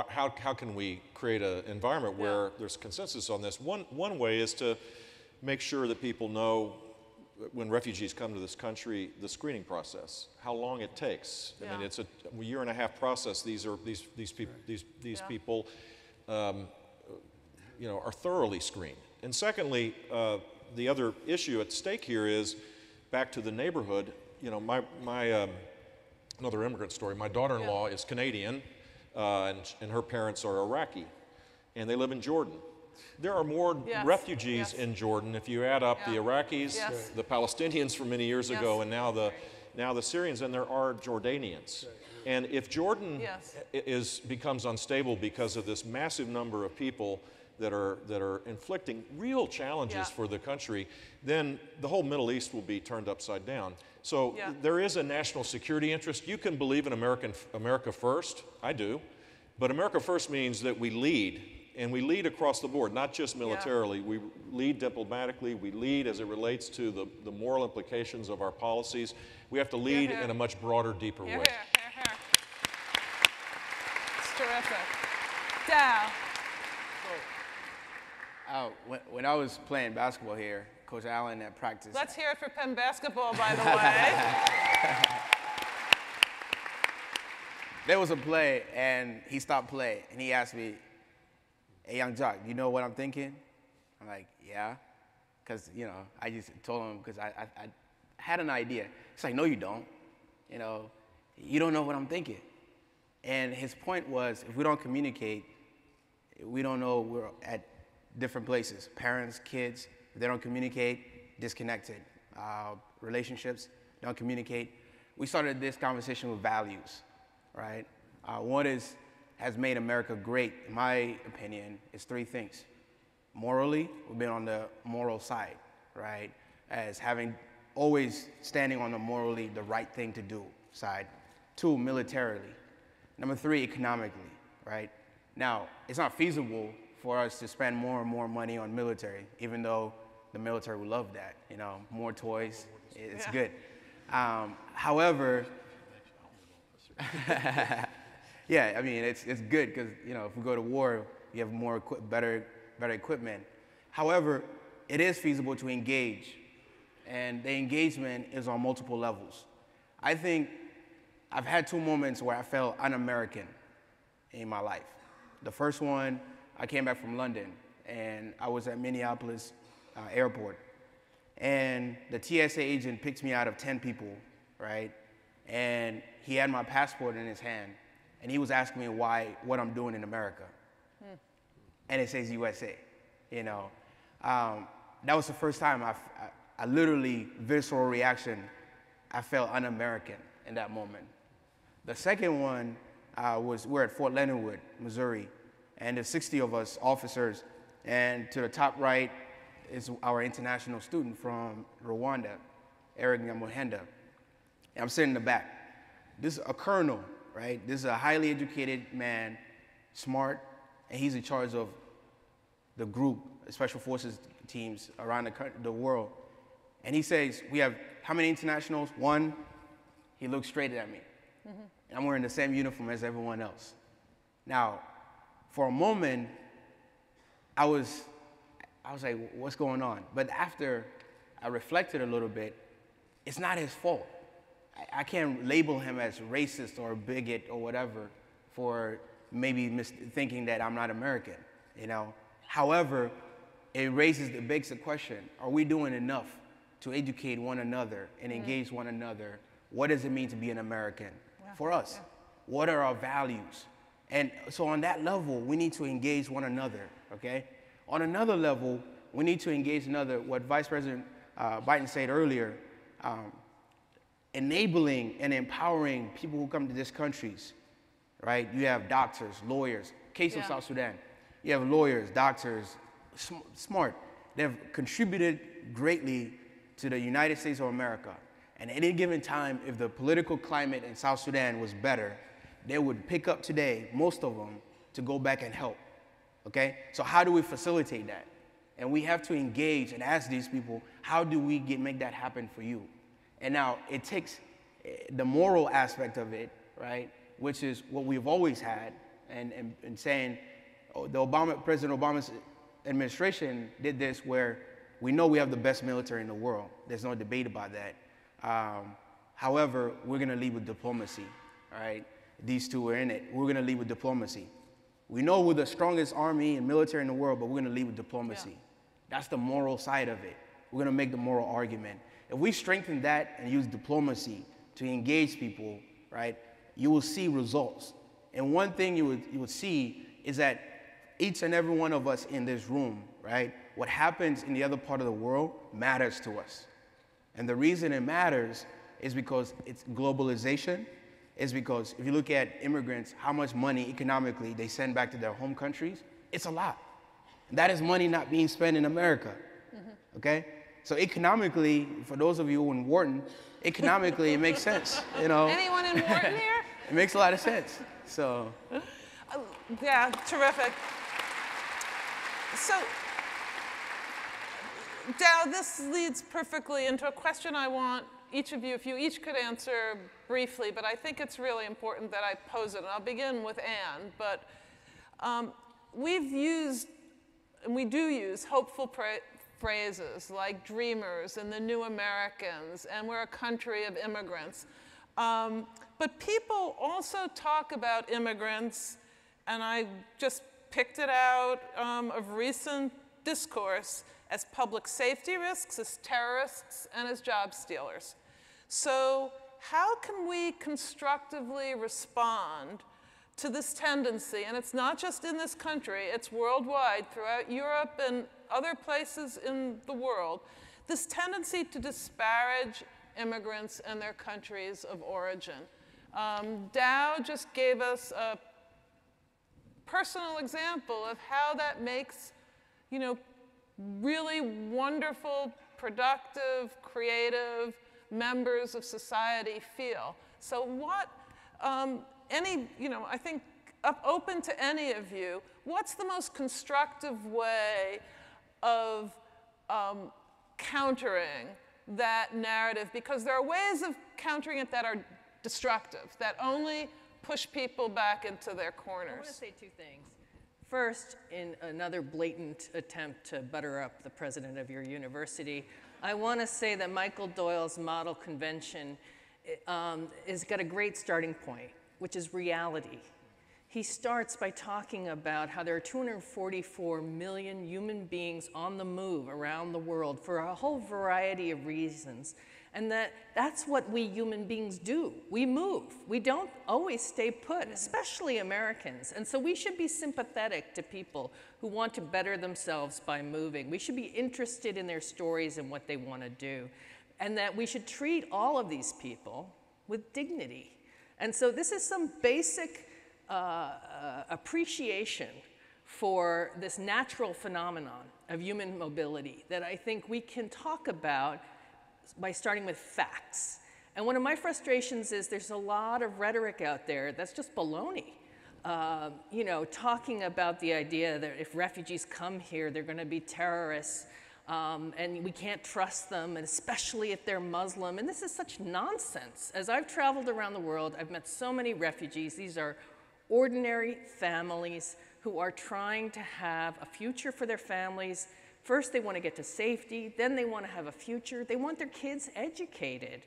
how can we create an environment where there's consensus on this? One way is to make sure that people know when refugees come to this country, the screening process, how long it takes. I mean, it's a year-and-a-half process. These people, are thoroughly screened. And secondly, the other issue at stake here is back to the neighborhood. Another immigrant story. My daughter-in-law is Canadian, and her parents are Iraqi, and they live in Jordan. There are more refugees in Jordan if you add up the Iraqis, the Palestinians from many years ago, and now the Syrians, and there are Jordanians. And if Jordan becomes unstable because of this massive number of people that are inflicting real challenges for the country, then the whole Middle East will be turned upside down. So there is a national security interest. You can believe in America first. I do. But America first means that we lead, and we lead across the board, not just militarily. We lead diplomatically. We lead as it relates to the moral implications of our policies. We have to lead in a much broader, deeper way. It's terrific. Dow. When I was playing basketball here, Coach Allen at practice. Let's hear it for Penn basketball, by the way. There was a play, and he stopped play, and he asked me, "Hey, young Jock, you know what I'm thinking?" I'm like, "Yeah," because I just told him because I had an idea. He's like, "No, you don't. You don't know what I'm thinking." And his point was, if we don't communicate, we don't know we're at different places. Parents, kids, if they don't communicate, disconnected. Relationships don't communicate. We started this conversation with values, right? One has made America great, in my opinion, is three things. Morally, we've been on the moral side, right? As having always standing on the morally the right thing to do side. Two, militarily. Number three, economically, right? Now, it's not feasible for us to spend more and more money on military, even though the military would love that, more toys, it's good. However, I mean, it's good because, if we go to war, you have more better equipment. However, it is feasible to engage, and the engagement is on multiple levels. I think I've had two moments where I felt un-American in my life. The first one, I came back from London, and I was at Minneapolis airport. And the TSA agent picked me out of 10 people, right? And he had my passport in his hand, and he was asking me what I'm doing in America. And it says USA, That was the first time I literally, visceral reaction, I felt un-American in that moment. The second one we're at Fort Leonard Wood, Missouri, and there's 60 of us officers, and to the top right is our international student from Rwanda, Eric Nyamuhenda. And I'm sitting in the back. This is a colonel, right? This is a highly educated man, smart, and he's in charge of the group, special forces teams around the world. And he says, we have how many internationals? 1. He looks straight at me. And I'm wearing the same uniform as everyone else. Now, for a moment, I was like, what's going on? But after I reflected a little bit, it's not his fault. I can't label him as racist or bigot or whatever for maybe thinking that I'm not American, you know? However, it begs the question, are we doing enough to educate one another and engage one another? What does it mean to be an American for us? What are our values? And so on that level, we need to engage one another, okay? On another level, we need to engage what Vice President Biden said earlier, enabling and empowering people who come to these countries, right? You have doctors, lawyers. Case of South Sudan. You have lawyers, doctors, smart. They've contributed greatly to the United States of America. And at any given time, if the political climate in South Sudan was better, they would pick up today, most of them, to go back and help, okay? So how do we facilitate that? And we have to engage and ask these people, how do we make that happen for you? And now it takes the moral aspect of it, right? Which is what we've always had, and saying, President Obama's administration did this where we know we have the best military in the world. There's no debate about that. However, we're gonna lead with diplomacy, all right? These two are in it. We're gonna lead with diplomacy. We know we're the strongest army and military in the world, but we're gonna lead with diplomacy. That's the moral side of it. We're gonna make the moral argument. If we strengthen that and use diplomacy to engage people, right, you will see results. And one thing you would see is that each and every one of us in this room, right, what happens in the other part of the world matters to us. And the reason it matters is because it's globalization, is because if you look at immigrants, how much money economically they send back to their home countries, it's a lot. And that is money not being spent in America, okay? So economically, for those of you in Wharton, economically it makes sense, you know? Anyone in Wharton here? It makes a lot of sense, so. Yeah, terrific. So, Dow, this leads perfectly into a question I want each of you, if you each could answer briefly, but I think it's really important that I pose it. And I'll begin with Anne, but we've used, and we do use, hopeful phrases like dreamers and the new Americans, and we're a country of immigrants. But people also talk about immigrants, and I just picked it out of recent discourse, as public safety risks, as terrorists, and as job stealers. So how can we constructively respond to this tendency? And it's not just in this country, it's worldwide, throughout Europe and other places in the world, this tendency to disparage immigrants and their countries of origin. Dow just gave us a personal example of how that makes, you know, really wonderful, productive, creative members of society feel. So what, I think open to any of you, what's the most constructive way of countering that narrative? Because there are ways of countering it that are destructive, that only push people back into their corners. I want to say two things. First, in another blatant attempt to butter up the president of your university, I want to say that Michael Doyle's model convention has got a great starting point, which is reality. He starts by talking about how there are 244 million human beings on the move around the world for a whole variety of reasons. And that's what we human beings do. We move. We don't always stay put, especially Americans. And so we should be sympathetic to people who want to better themselves by moving. We should be interested in their stories and what they want to do. And that we should treat all of these people with dignity. And so this is some basic appreciation for this natural phenomenon of human mobility that I think we can talk about by starting with facts. And one of my frustrations is there's a lot of rhetoric out there that's just baloney. you know, talking about the idea that if refugees come here, they're going to be terrorists, and we can't trust them, and especially if they're Muslim. And this is such nonsense. As I've traveled around the world, I've met so many refugees. These are ordinary families who are trying to have a future for their families. First, they want to get to safety. Then they want to have a future. They want their kids educated.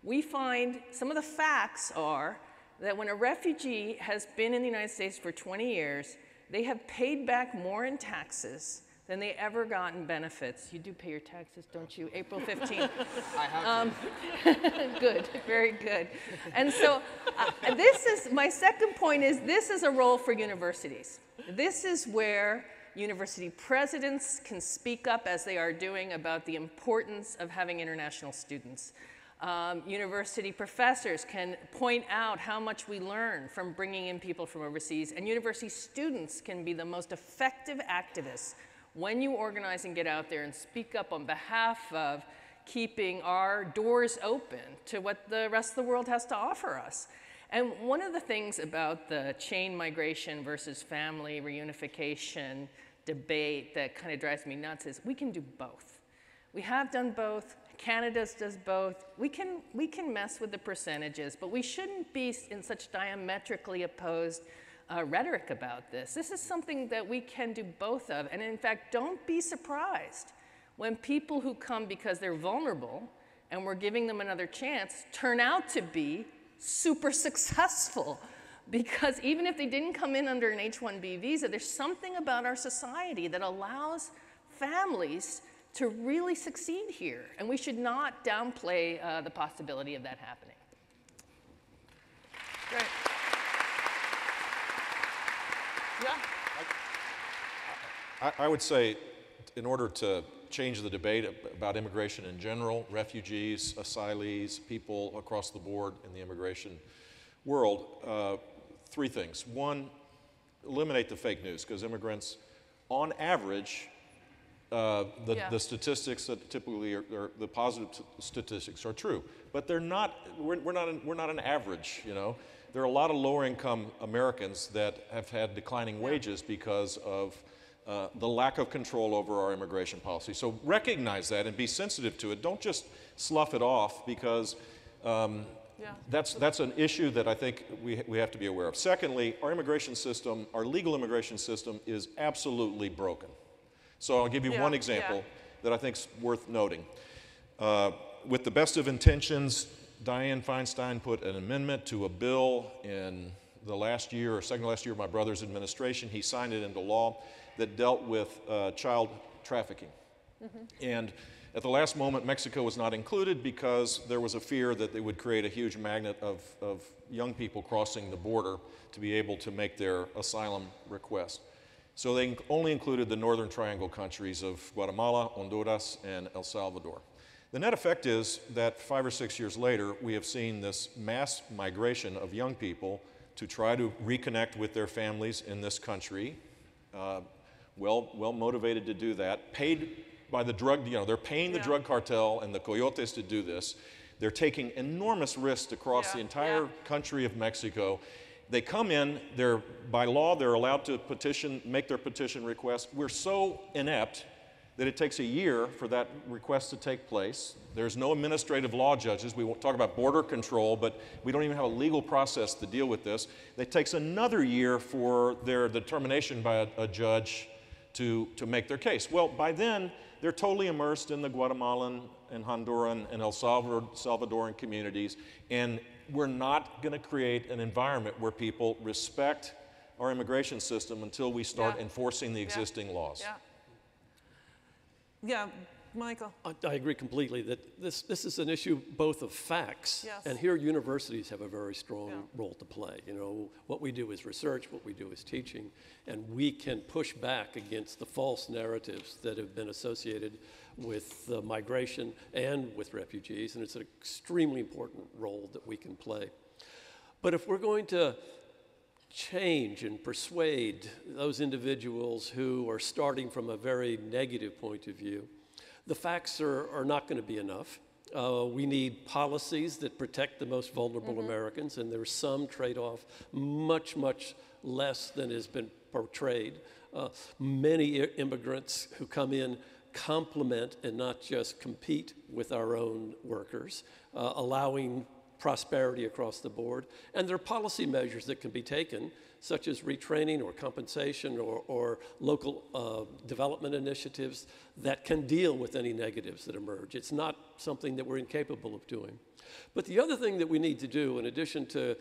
We find some of the facts are that when a refugee has been in the United States for 20 years, they have paid back more in taxes than they ever got in benefits. You do pay your taxes, don't you? April 15th. I have to. Good, very good. And so this is, my second point is, this is a role for universities. This is where university presidents can speak up, as they are doing, about the importance of having international students. University professors can point out how much we learn from bringing in people from overseas, and university students can be the most effective activists when you organize and get out there and speak up on behalf of keeping our doors open to what the rest of the world has to offer us. And one of the things about the chain migration versus family reunification debate that kind of drives me nuts is we can do both. We have done both. Canada does both. We can mess with the percentages, but we shouldn't be in such diametrically opposed rhetoric about this. This is something that we can do both of. And in fact, don't be surprised when people who come because they're vulnerable and we're giving them another chance turn out to be super successful. Because even if they didn't come in under an H-1B visa, there's something about our society that allows families to really succeed here. And we should not downplay the possibility of that happening. Great. Yeah. I would say, in order to change the debate about immigration in general, refugees, asylees, people across the board in the immigration world, three things. One, eliminate the fake news, because immigrants, on average, the statistics that typically are the positive statistics are true, but they're not. We're not an average. You know, there are a lot of lower-income Americans that have had declining wages because of the lack of control over our immigration policy. So recognize that and be sensitive to it. Don't just slough it off, because that's an issue that I think we have to be aware of. Secondly, our immigration system, our legal immigration system, is absolutely broken. So I'll give you one example that I think is worth noting. With the best of intentions, Dianne Feinstein put an amendment to a bill in the last year or second last year of my brother's administration. He signed it into law that dealt with child trafficking. And at the last moment, Mexico was not included because there was a fear that they would create a huge magnet of young people crossing the border to be able to make their asylum request. So they only included the Northern Triangle countries of Guatemala, Honduras, and El Salvador. The net effect is that 5 or 6 years later, we have seen this mass migration of young people to try to reconnect with their families in this country, well motivated to do that, paid by the drug, they're paying the drug cartel and the coyotes to do this. They're taking enormous risks to cross the entire country of Mexico. They come in, by law, they're allowed to make their petition request. We're so inept that it takes a year for that request to take place. There's no administrative law judges. We won't talk about border control, but we don't even have a legal process to deal with this. It takes another year for their determination by a judge to make their case. Well, by then, they're totally immersed in the Guatemalan and Honduran and El Salvadoran communities, and we're not going to create an environment where people respect our immigration system until we start enforcing the existing laws. Yeah, Michael. I agree completely that this is an issue both of facts, and here universities have a very strong role to play. You know, what we do is research, what we do is teaching, and we can push back against the false narratives that have been associated with migration and with refugees, and it's an extremely important role that we can play. But if we're going to change and persuade those individuals who are starting from a very negative point of view, the facts are not going to be enough. We need policies that protect the most vulnerable Americans, and there's some trade-off, much, much less than has been portrayed. Many immigrants who come in complement and not just compete with our own workers, allowing prosperity across the board. And there are policy measures that can be taken, such as retraining or compensation or local development initiatives that can deal with any negatives that emerge. It's not something that we're incapable of doing. But the other thing that we need to do, in addition to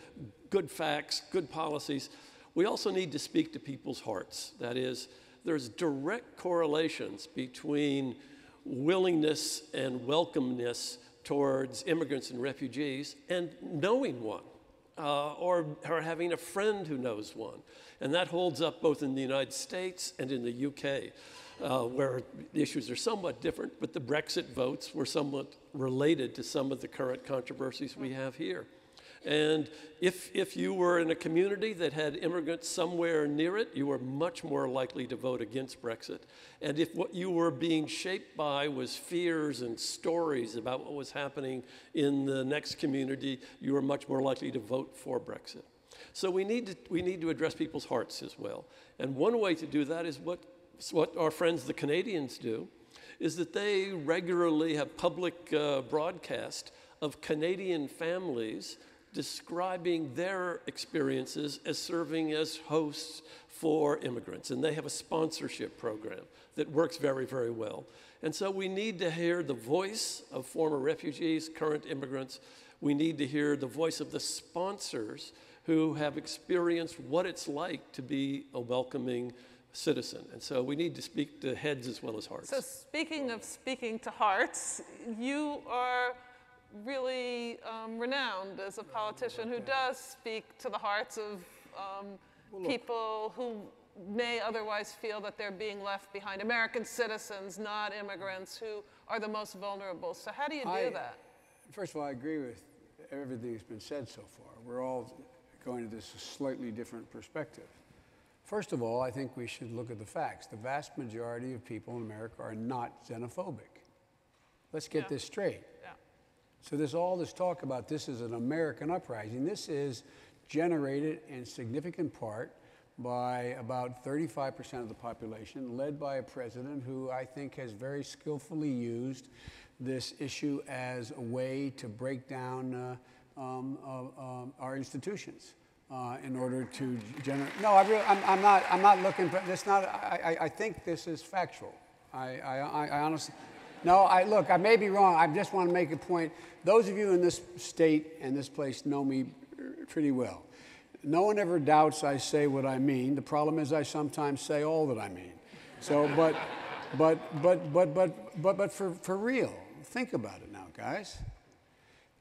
good facts, good policies, we also need to speak to people's hearts. That is, there's direct correlations between willingness and welcomeness towards immigrants and refugees and knowing one, or having a friend who knows one. And that holds up both in the United States and in the UK, where the issues are somewhat different, but the Brexit votes were somewhat related to some of the current controversies we have here. And if you were in a community that had immigrants somewhere near it, you were much more likely to vote against Brexit. And if what you were being shaped by was fears and stories about what was happening in the next community, you were much more likely to vote for Brexit. So we need to address people's hearts as well. And one way to do that is what our friends the Canadians do, is that they regularly have public broadcast of Canadian families describing their experiences as serving as hosts for immigrants. And they have a sponsorship program that works very, very well. And so we need to hear the voice of former refugees, current immigrants. We need to hear the voice of the sponsors who have experienced what it's like to be a welcoming citizen. And so we need to speak to heads as well as hearts. So speaking of speaking to hearts, you are really renowned as a politician who does speak to the hearts of people who may otherwise feel that they're being left behind. American citizens, not immigrants, who are the most vulnerable. So how do you do that? First of all, I agree with everything that's been said so far. We're all going to this slightly different perspective. First of all, I think we should look at the facts. The vast majority of people in America are not xenophobic. Let's get this straight. So there's all this talk about this is an American uprising. This is generated in significant part by about 35% of the population, led by a president who I think has very skillfully used this issue as a way to break down our institutions in order to generate. No, I'm not looking for this. I think this is factual. I honestly. No, look, I may be wrong. I just want to make a point. Those of you in this state and this place know me pretty well. No one ever doubts I say what I mean. The problem is I sometimes say all that I mean. So, but for real, think about it now, guys.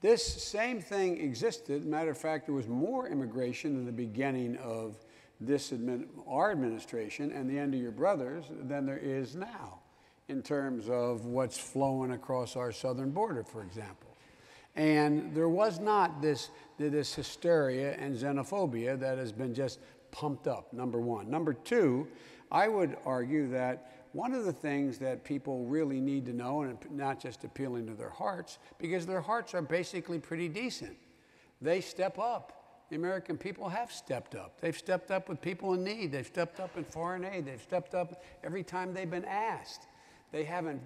This same thing existed. Matter of fact, there was more immigration in the beginning of our administration and the end of your brother's than there is now, in terms of what's flowing across our southern border, for example. And there was not this hysteria and xenophobia that has been just pumped up, number one. Number two, I would argue that one of the things that people really need to know, and not just appealing to their hearts, because their hearts are basically pretty decent, they step up. The American people have stepped up. They've stepped up with people in need. They've stepped up in foreign aid. They've stepped up every time they've been asked. They haven't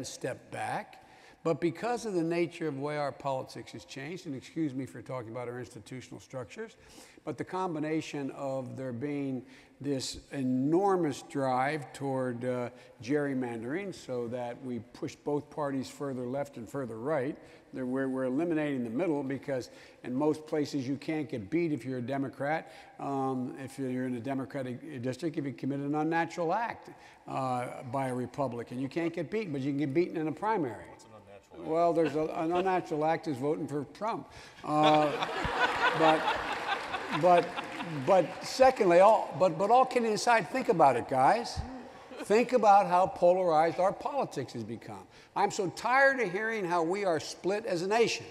stepped back, but because of the nature of the way our politics has changed, and excuse me for talking about our institutional structures, but the combination of there being this enormous drive toward gerrymandering so that we push both parties further left and further right. We're eliminating the middle because in most places you can't get beat if you're a Democrat, if you're in a Democratic district, if you commit an unnatural act by a Republican. You can't get beaten, but you can get beaten in a primary. What's an unnatural act? Well, there's an unnatural act is voting for Trump. But secondly, all kidding aside, think about it, guys. Think about how polarized our politics has become. I'm so tired of hearing how we are split as a nation.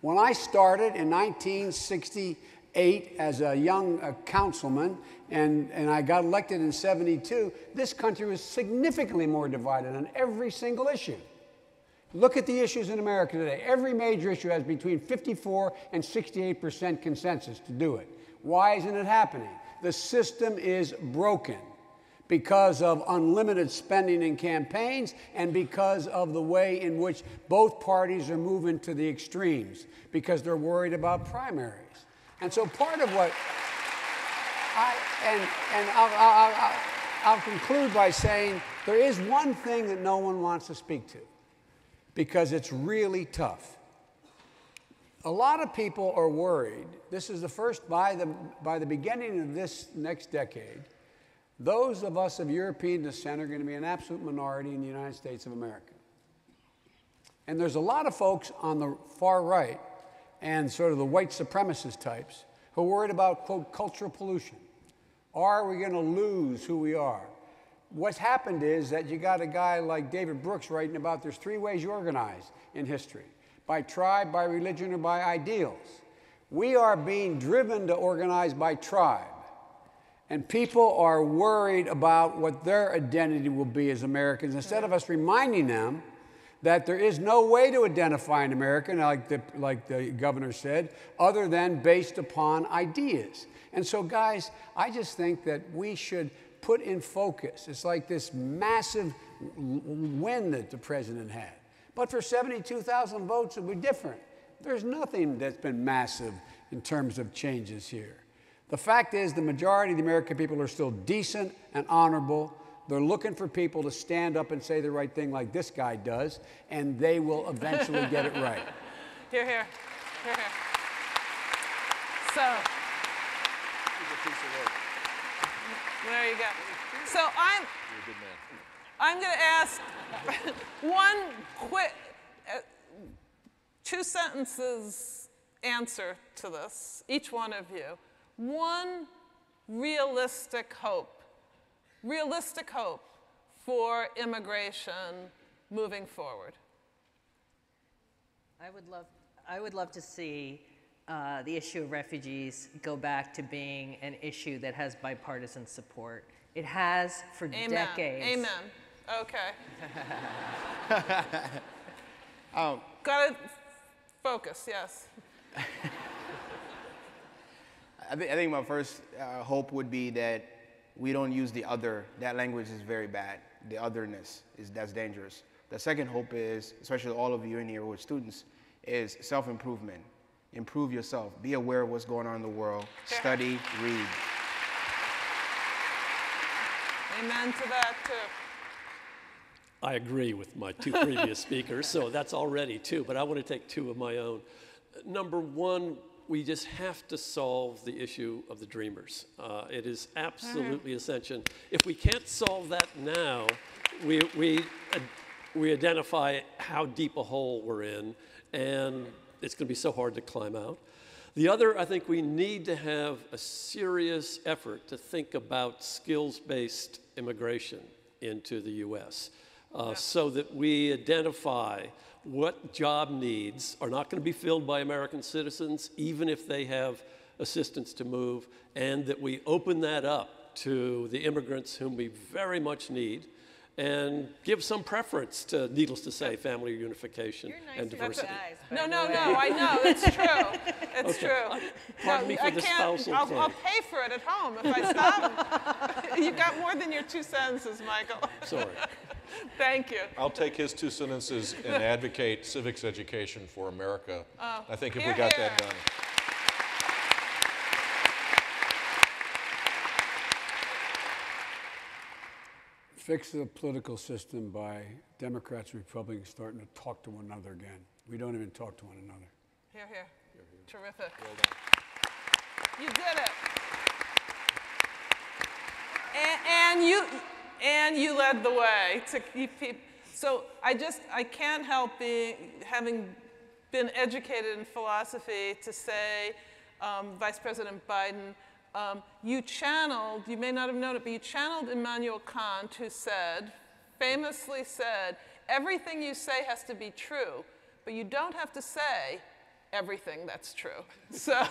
When I started in 1968 as a young councilman and I got elected in 72, this country was significantly more divided on every single issue. Look at the issues in America today. Every major issue has between 54 and 68% consensus to do it. Why isn't it happening? The system is broken because of unlimited spending in campaigns and because of the way in which both parties are moving to the extremes because they're worried about primaries. And so part of what I'll conclude by saying there is one thing that no one wants to speak to because it's really tough. A lot of people are worried. This is the first, by the beginning of this next decade, those of us of European descent are going to be an absolute minority in the United States of America. And there's a lot of folks on the far right and sort of the white supremacist types who are worried about, quote, cultural pollution. Are we going to lose who we are? What's happened is that you got a guy like David Brooks writing about there's three ways you organize in history: by tribe, by religion, or by ideals. We are being driven to organize by tribe. And people are worried about what their identity will be as Americans, instead of us reminding them that there is no way to identify an American, like the governor said, other than based upon ideas. And so, guys, I just think that we should put in focus. It's like this massive win that the president had. But for 72,000 votes, it would be different. There's nothing that's been massive in terms of changes here. The fact is the majority of the American people are still decent and honorable. They're looking for people to stand up and say the right thing like this guy does, and they will eventually get it right. Here, here. Here, here. So, there you go. So I'm going to ask one quick, 2 sentences answer to this, each one of you. One realistic hope for immigration moving forward. I would love to see the issue of refugees go back to being an issue that has bipartisan support. It has for decades. Amen. Okay. Got to focus, yes. I think my first hope would be that we don't use the other. That language is very bad. The otherness, that's dangerous. The second hope is, especially all of you in here who are students, is self-improvement. Improve yourself. Be aware of what's going on in the world. Study, read. Amen to that, too. I agree with my 2 previous speakers, so that's already 2, but I want to take 2 of my own. Number 1, we just have to solve the issue of the dreamers. It is absolutely essential. If we can't solve that now, we identify how deep a hole we're in, and it's going to be so hard to climb out. The other, I think we need to have a serious effort to think about skills-based immigration into the U.S. So that we identify what job needs are not going to be filled by American citizens, even if they have assistance to move, and that we open that up to the immigrants whom we very much need, and give some preference to, needless to say, family reunification and diversity. No, I know, it's true. It's true. Pardon me for the spousal thing. I'll pay for it at home if I stop. You got more than your 2 sentences, Michael. Sorry. Thank you. I'll take his 2 sentences and advocate civics education for America. I think if we got that done. Fix the political system by Democrats and Republicans starting to talk to one another again. We don't even talk to one another. Here. Terrific. Well done. You did it. And you led the way to keep people. So I can't help having been educated in philosophy to say, Vice President Biden, you may not have known it, but you channeled Immanuel Kant, who famously said, everything you say has to be true, but you don't have to say everything that's true. So.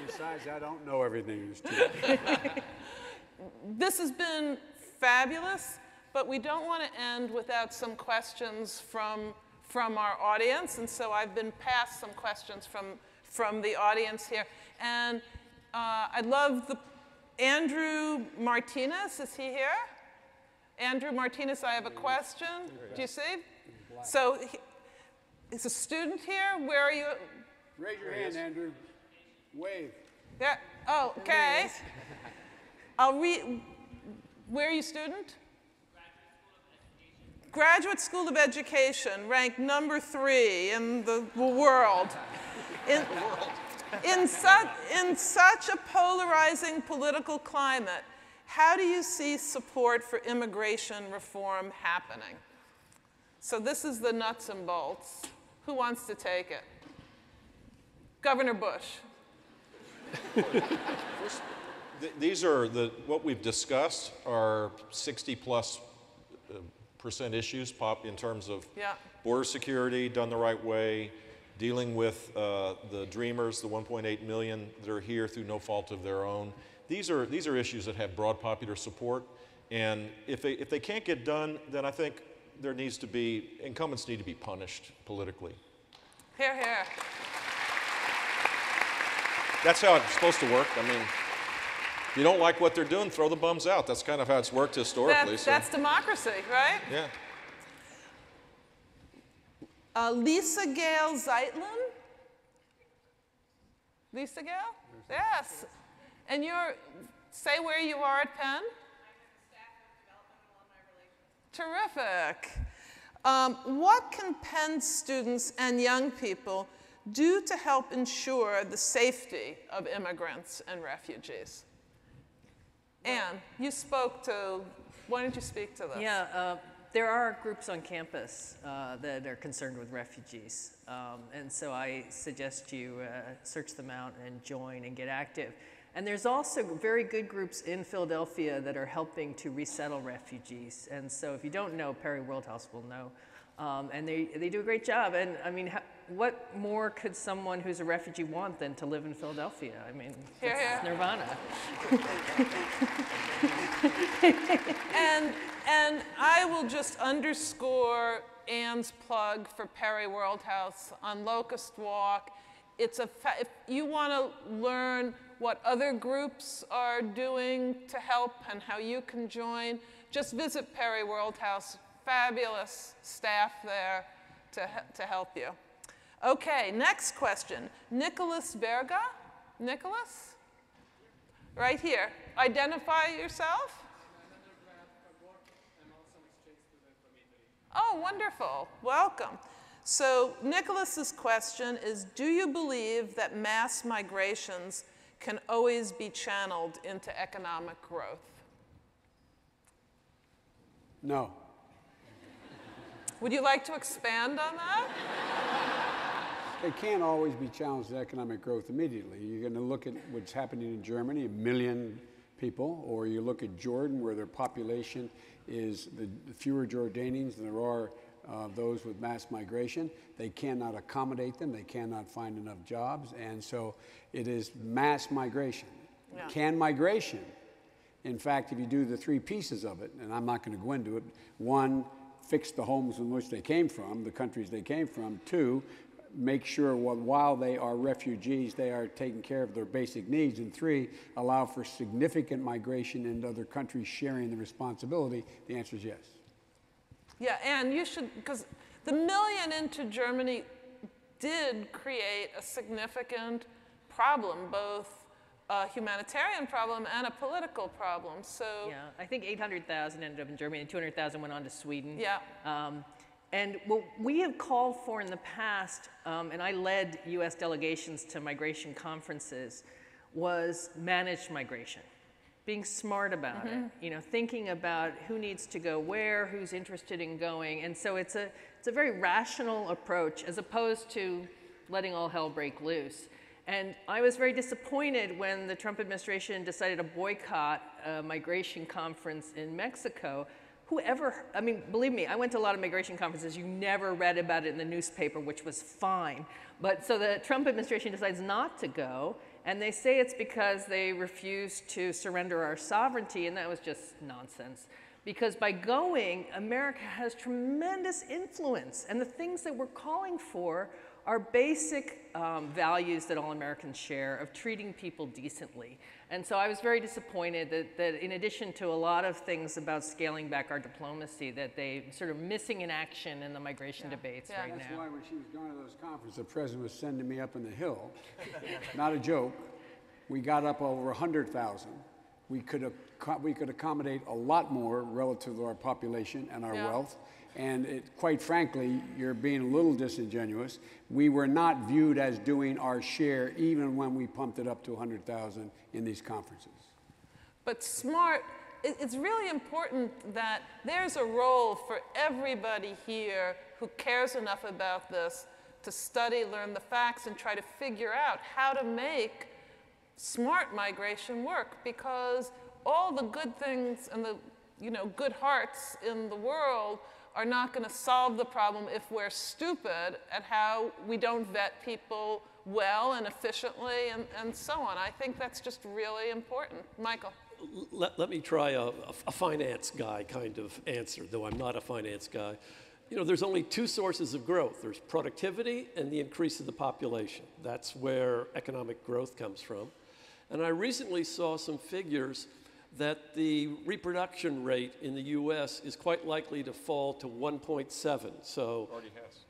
Besides, I don't know everything is true. This has been fabulous. but we don't want to end without some questions from our audience, and so I've been passed some questions from the audience here. And I'd love Andrew Martinez, is he here? Andrew Martinez, I have a question. Do you see? So he's a student here. Where are you? Raise your hand, Andrew. Wave. Yeah. Oh, okay. I'll read. Where are you a student? Graduate School of Education, ranked number 3 in the world. In such a polarizing political climate, how do you see support for immigration reform happening? So this is the nuts and bolts. Who wants to take it? Governor Bush. First, these are what we've discussed are 60+% issues in terms of border security done the right way, dealing with the dreamers, the 1.8 million that are here through no fault of their own. These are issues that have broad popular support, and if they can't get done, then I think incumbents need to be punished politically. Hear, hear. That's how it's supposed to work. I mean, if you don't like what they're doing, throw the bums out. That's kind of how it's worked historically. That's democracy, right? Yeah. Lisa Gale Zeitlin? Lisa Gale? Yes. And say where you are at Penn? Terrific. What can Penn students and young people do to help ensure the safety of immigrants and refugees? Anne, you spoke to, why don't you speak to this? Yeah, there are groups on campus that are concerned with refugees. And so I suggest you search them out and join and get active. And there's also very good groups in Philadelphia that are helping to resettle refugees. And so if you don't know, Perry Worldhouse will know. And they do a great job. And I mean, what more could someone who's a refugee want than to live in Philadelphia? I mean, it's nirvana. And I will just underscore Anne's plug for Perry Worldhouse on Locust Walk. If you want to learn what other groups are doing to help and how you can join, just visit Perry Worldhouse. Fabulous staff there to help you. Okay, next question. Nicholas Verga? Nicholas? Right here. Identify yourself. Oh, wonderful. Welcome. So Nicholas's question is, do you believe that mass migrations can always be channeled into economic growth? No. Would you like to expand on that? They can't always be challenged to economic growth immediately. You're going to look at what's happening in Germany, 1 million people, or you look at Jordan, where their population is the fewer Jordanians than there are those with mass migration. They cannot accommodate them. They cannot find enough jobs. And so it is mass migration. Yeah. Can migration, in fact, if you do the 3 pieces of it, and I'm not going to go into it, 1, fix the homes in which they came from, the countries they came from. 2, make sure while they are refugees, they are taking care of their basic needs. And 3, allow for significant migration into other countries sharing the responsibility. The answer is yes. Yeah, and you should, because the 1 million into Germany did create a significant problem, both a humanitarian problem and a political problem. So yeah, I think 800,000 ended up in Germany and 200,000 went on to Sweden. Yeah. And what we have called for in the past, and I led US delegations to migration conferences, was managed migration. Being smart about it, thinking about who needs to go where, who's interested in going. And so it's a very rational approach as opposed to letting all hell break loose. And I was very disappointed when the Trump administration decided to boycott a migration conference in Mexico. Believe me, I went to a lot of migration conferences. You never read about it in the newspaper, which was fine. But so the Trump administration decides not to go, and they say it's because they refuse to surrender our sovereignty, and that was just nonsense. Because by going, America has tremendous influence. And the things that we're calling for are basic values that all Americans share of treating people decently. And so I was very disappointed that in addition to a lot of things about scaling back our diplomacy, that they sort of missing in action in the migration debates right now. That's why when she was going to those conferences, the president was sending me up in the hill. Not a joke. We got up over 100,000. We could accommodate a lot more relative to our population and our wealth. And quite frankly, you're being a little disingenuous. We were not viewed as doing our share even when we pumped it up to 100,000 in these conferences. But SMART, it's really important that there's a role for everybody here who cares enough about this to study, learn the facts, and try to figure out how to make smart migration work, because all the good things and the good hearts in the world are not going to solve the problem if we're stupid at how we don't vet people well and efficiently and so on. I think that's just really important. Michael. Let me try a finance guy kind of answer, though I'm not a finance guy. There's only two sources of growth. There's productivity and the increase of the population. That's where economic growth comes from. And I recently saw some figures that the reproduction rate in the US is quite likely to fall to 1.7. So Already has.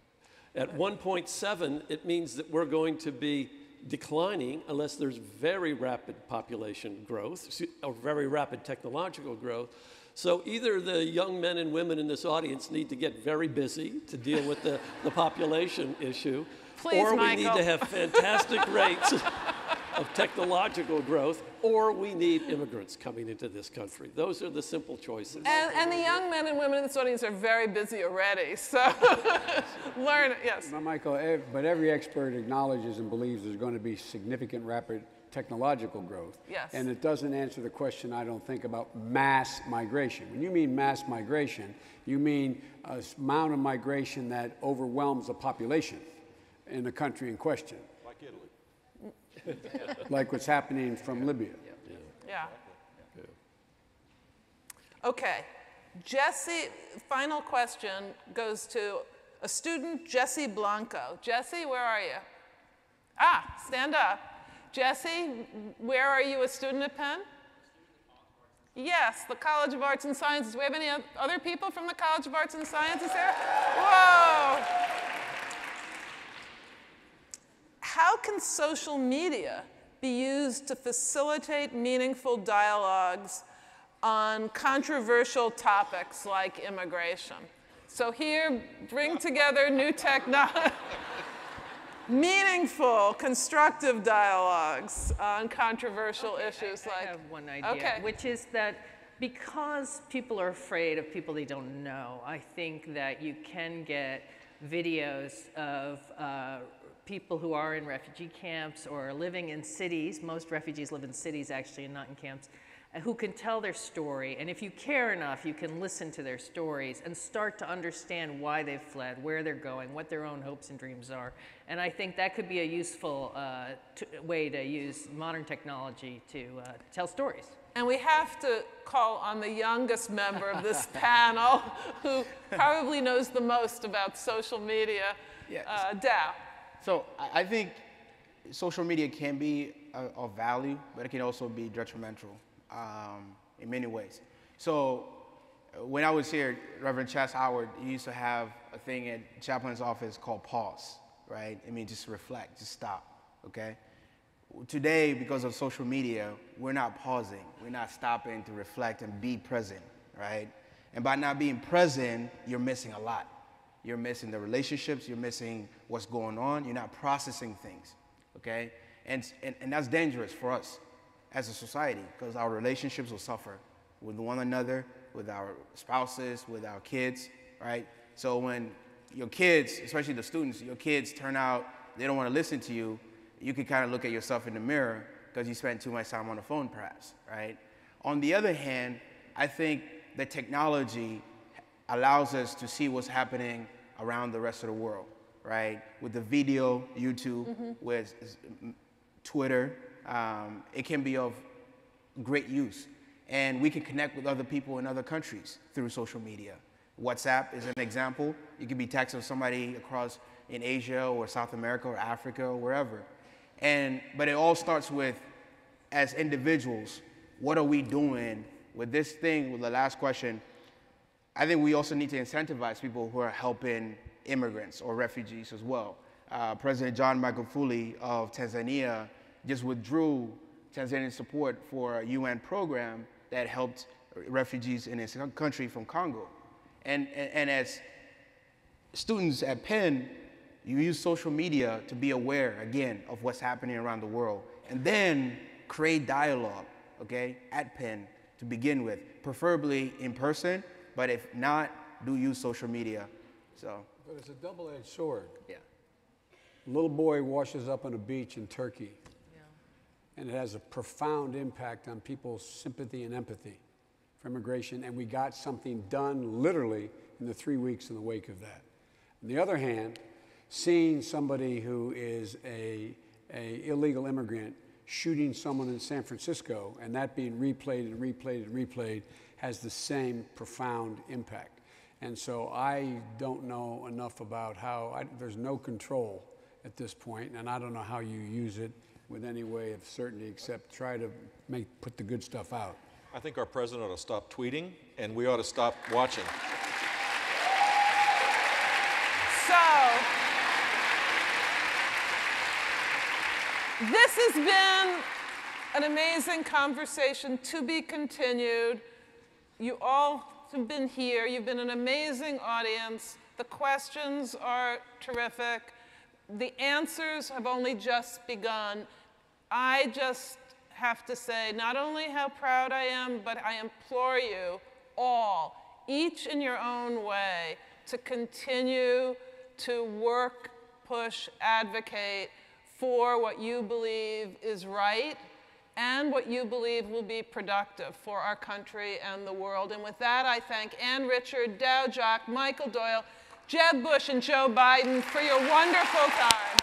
at 1.7, it means that we're going to be declining unless there's very rapid population growth or very rapid technological growth. So either the young men and women in this audience need to get very busy to deal with the population issue, Please, or we Michael. need to have fantastic rates of technological growth, or we need immigrants coming into this country. Those are the simple choices. And the young men and women in this audience are very busy already, so learn, yes. Well, Michael, but every expert acknowledges and believes there's going to be significant rapid technological growth. Yes. And it doesn't answer the question, I don't think, about mass migration. When you mean mass migration, you mean an amount of migration that overwhelms the population in the country in question. Like Italy. Like what's happening from Libya. Yeah. Okay. Jesse, final question goes to a student, Jesse Blanco. Jesse, where are you? Ah, stand up. Jesse, where are you a student at Penn? Yes, the College of Arts and Sciences. Do we have any other people from the College of Arts and Sciences here? Whoa! How can social media be used to facilitate meaningful dialogues on controversial topics like immigration? So here, bring together new technology, meaningful, constructive dialogues on controversial issues like... I have one idea, which is that because people are afraid of people they don't know, I think that you can get videos of people who are in refugee camps or living in cities. Most refugees live in cities, actually, and not in camps, who can tell their story. And if you care enough, you can listen to their stories and start to understand why they've fled, where they're going, what their own hopes and dreams are. And I think that could be a useful way to use modern technology to tell stories. And we have to call on the youngest member of this panel, who probably knows the most about social media, Dow. So I think social media can be of value, but it can also be detrimental in many ways. So when I was here, Reverend Chas Howard, he used to have a thing at chaplain's office called pause, right? I mean, just reflect, just stop, okay? Today, because of social media, we're not pausing. We're not stopping to reflect and be present, right? And by not being present, you're missing a lot. You're missing the relationships, you're missing what's going on, you're not processing things, okay? And that's dangerous for us as a society, because our relationships will suffer with one another, with our spouses, with our kids, right? So when your kids, especially the students, your kids turn out, they don't want to listen to you, you can kind of look at yourself in the mirror because you spend too much time on the phone perhaps, right? On the other hand, I think that technology allows us to see what's happening around the rest of the world, right? With the video, YouTube, with Twitter, it can be of great use. And we can connect with other people in other countries through social media. WhatsApp is an example. You can be texting somebody across in Asia or South America or Africa or wherever. But it all starts with, as individuals, what are we doing with this thing? With the last question, I think we also need to incentivize people who are helping immigrants or refugees as well. President John Magufuli of Tanzania just withdrew Tanzanian support for a UN program that helped refugees in his country from Congo. And as students at Penn, you use social media to be aware, again, of what's happening around the world, and then create dialogue, okay, at Penn to begin with, preferably in person, but if not, do use social media. So. But it's a double-edged sword. Yeah. A little boy washes up on a beach in Turkey, and it has a profound impact on people's sympathy and empathy for immigration, and we got something done literally in the 3 weeks in the wake of that. On the other hand, seeing somebody who is a illegal immigrant shooting someone in San Francisco and that being replayed and replayed and replayed has the same profound impact. And so I don't know enough about how, there's no control at this point, and I don't know how you use it with any way of certainty except try to put the good stuff out. I think our president ought to stop tweeting, and we ought to stop watching. So, this has been an amazing conversation to be continued. You all have been here. You've been an amazing audience. The questions are terrific. The answers have only just begun. I just have to say not only how proud I am, but I implore you all, each in your own way, to continue to work, push, advocate for what you believe is right and what you believe will be productive for our country and the world. And with that, I thank Ann Richard, Dow Jock, Michael Doyle, Jeb Bush, and Joe Biden for your wonderful time.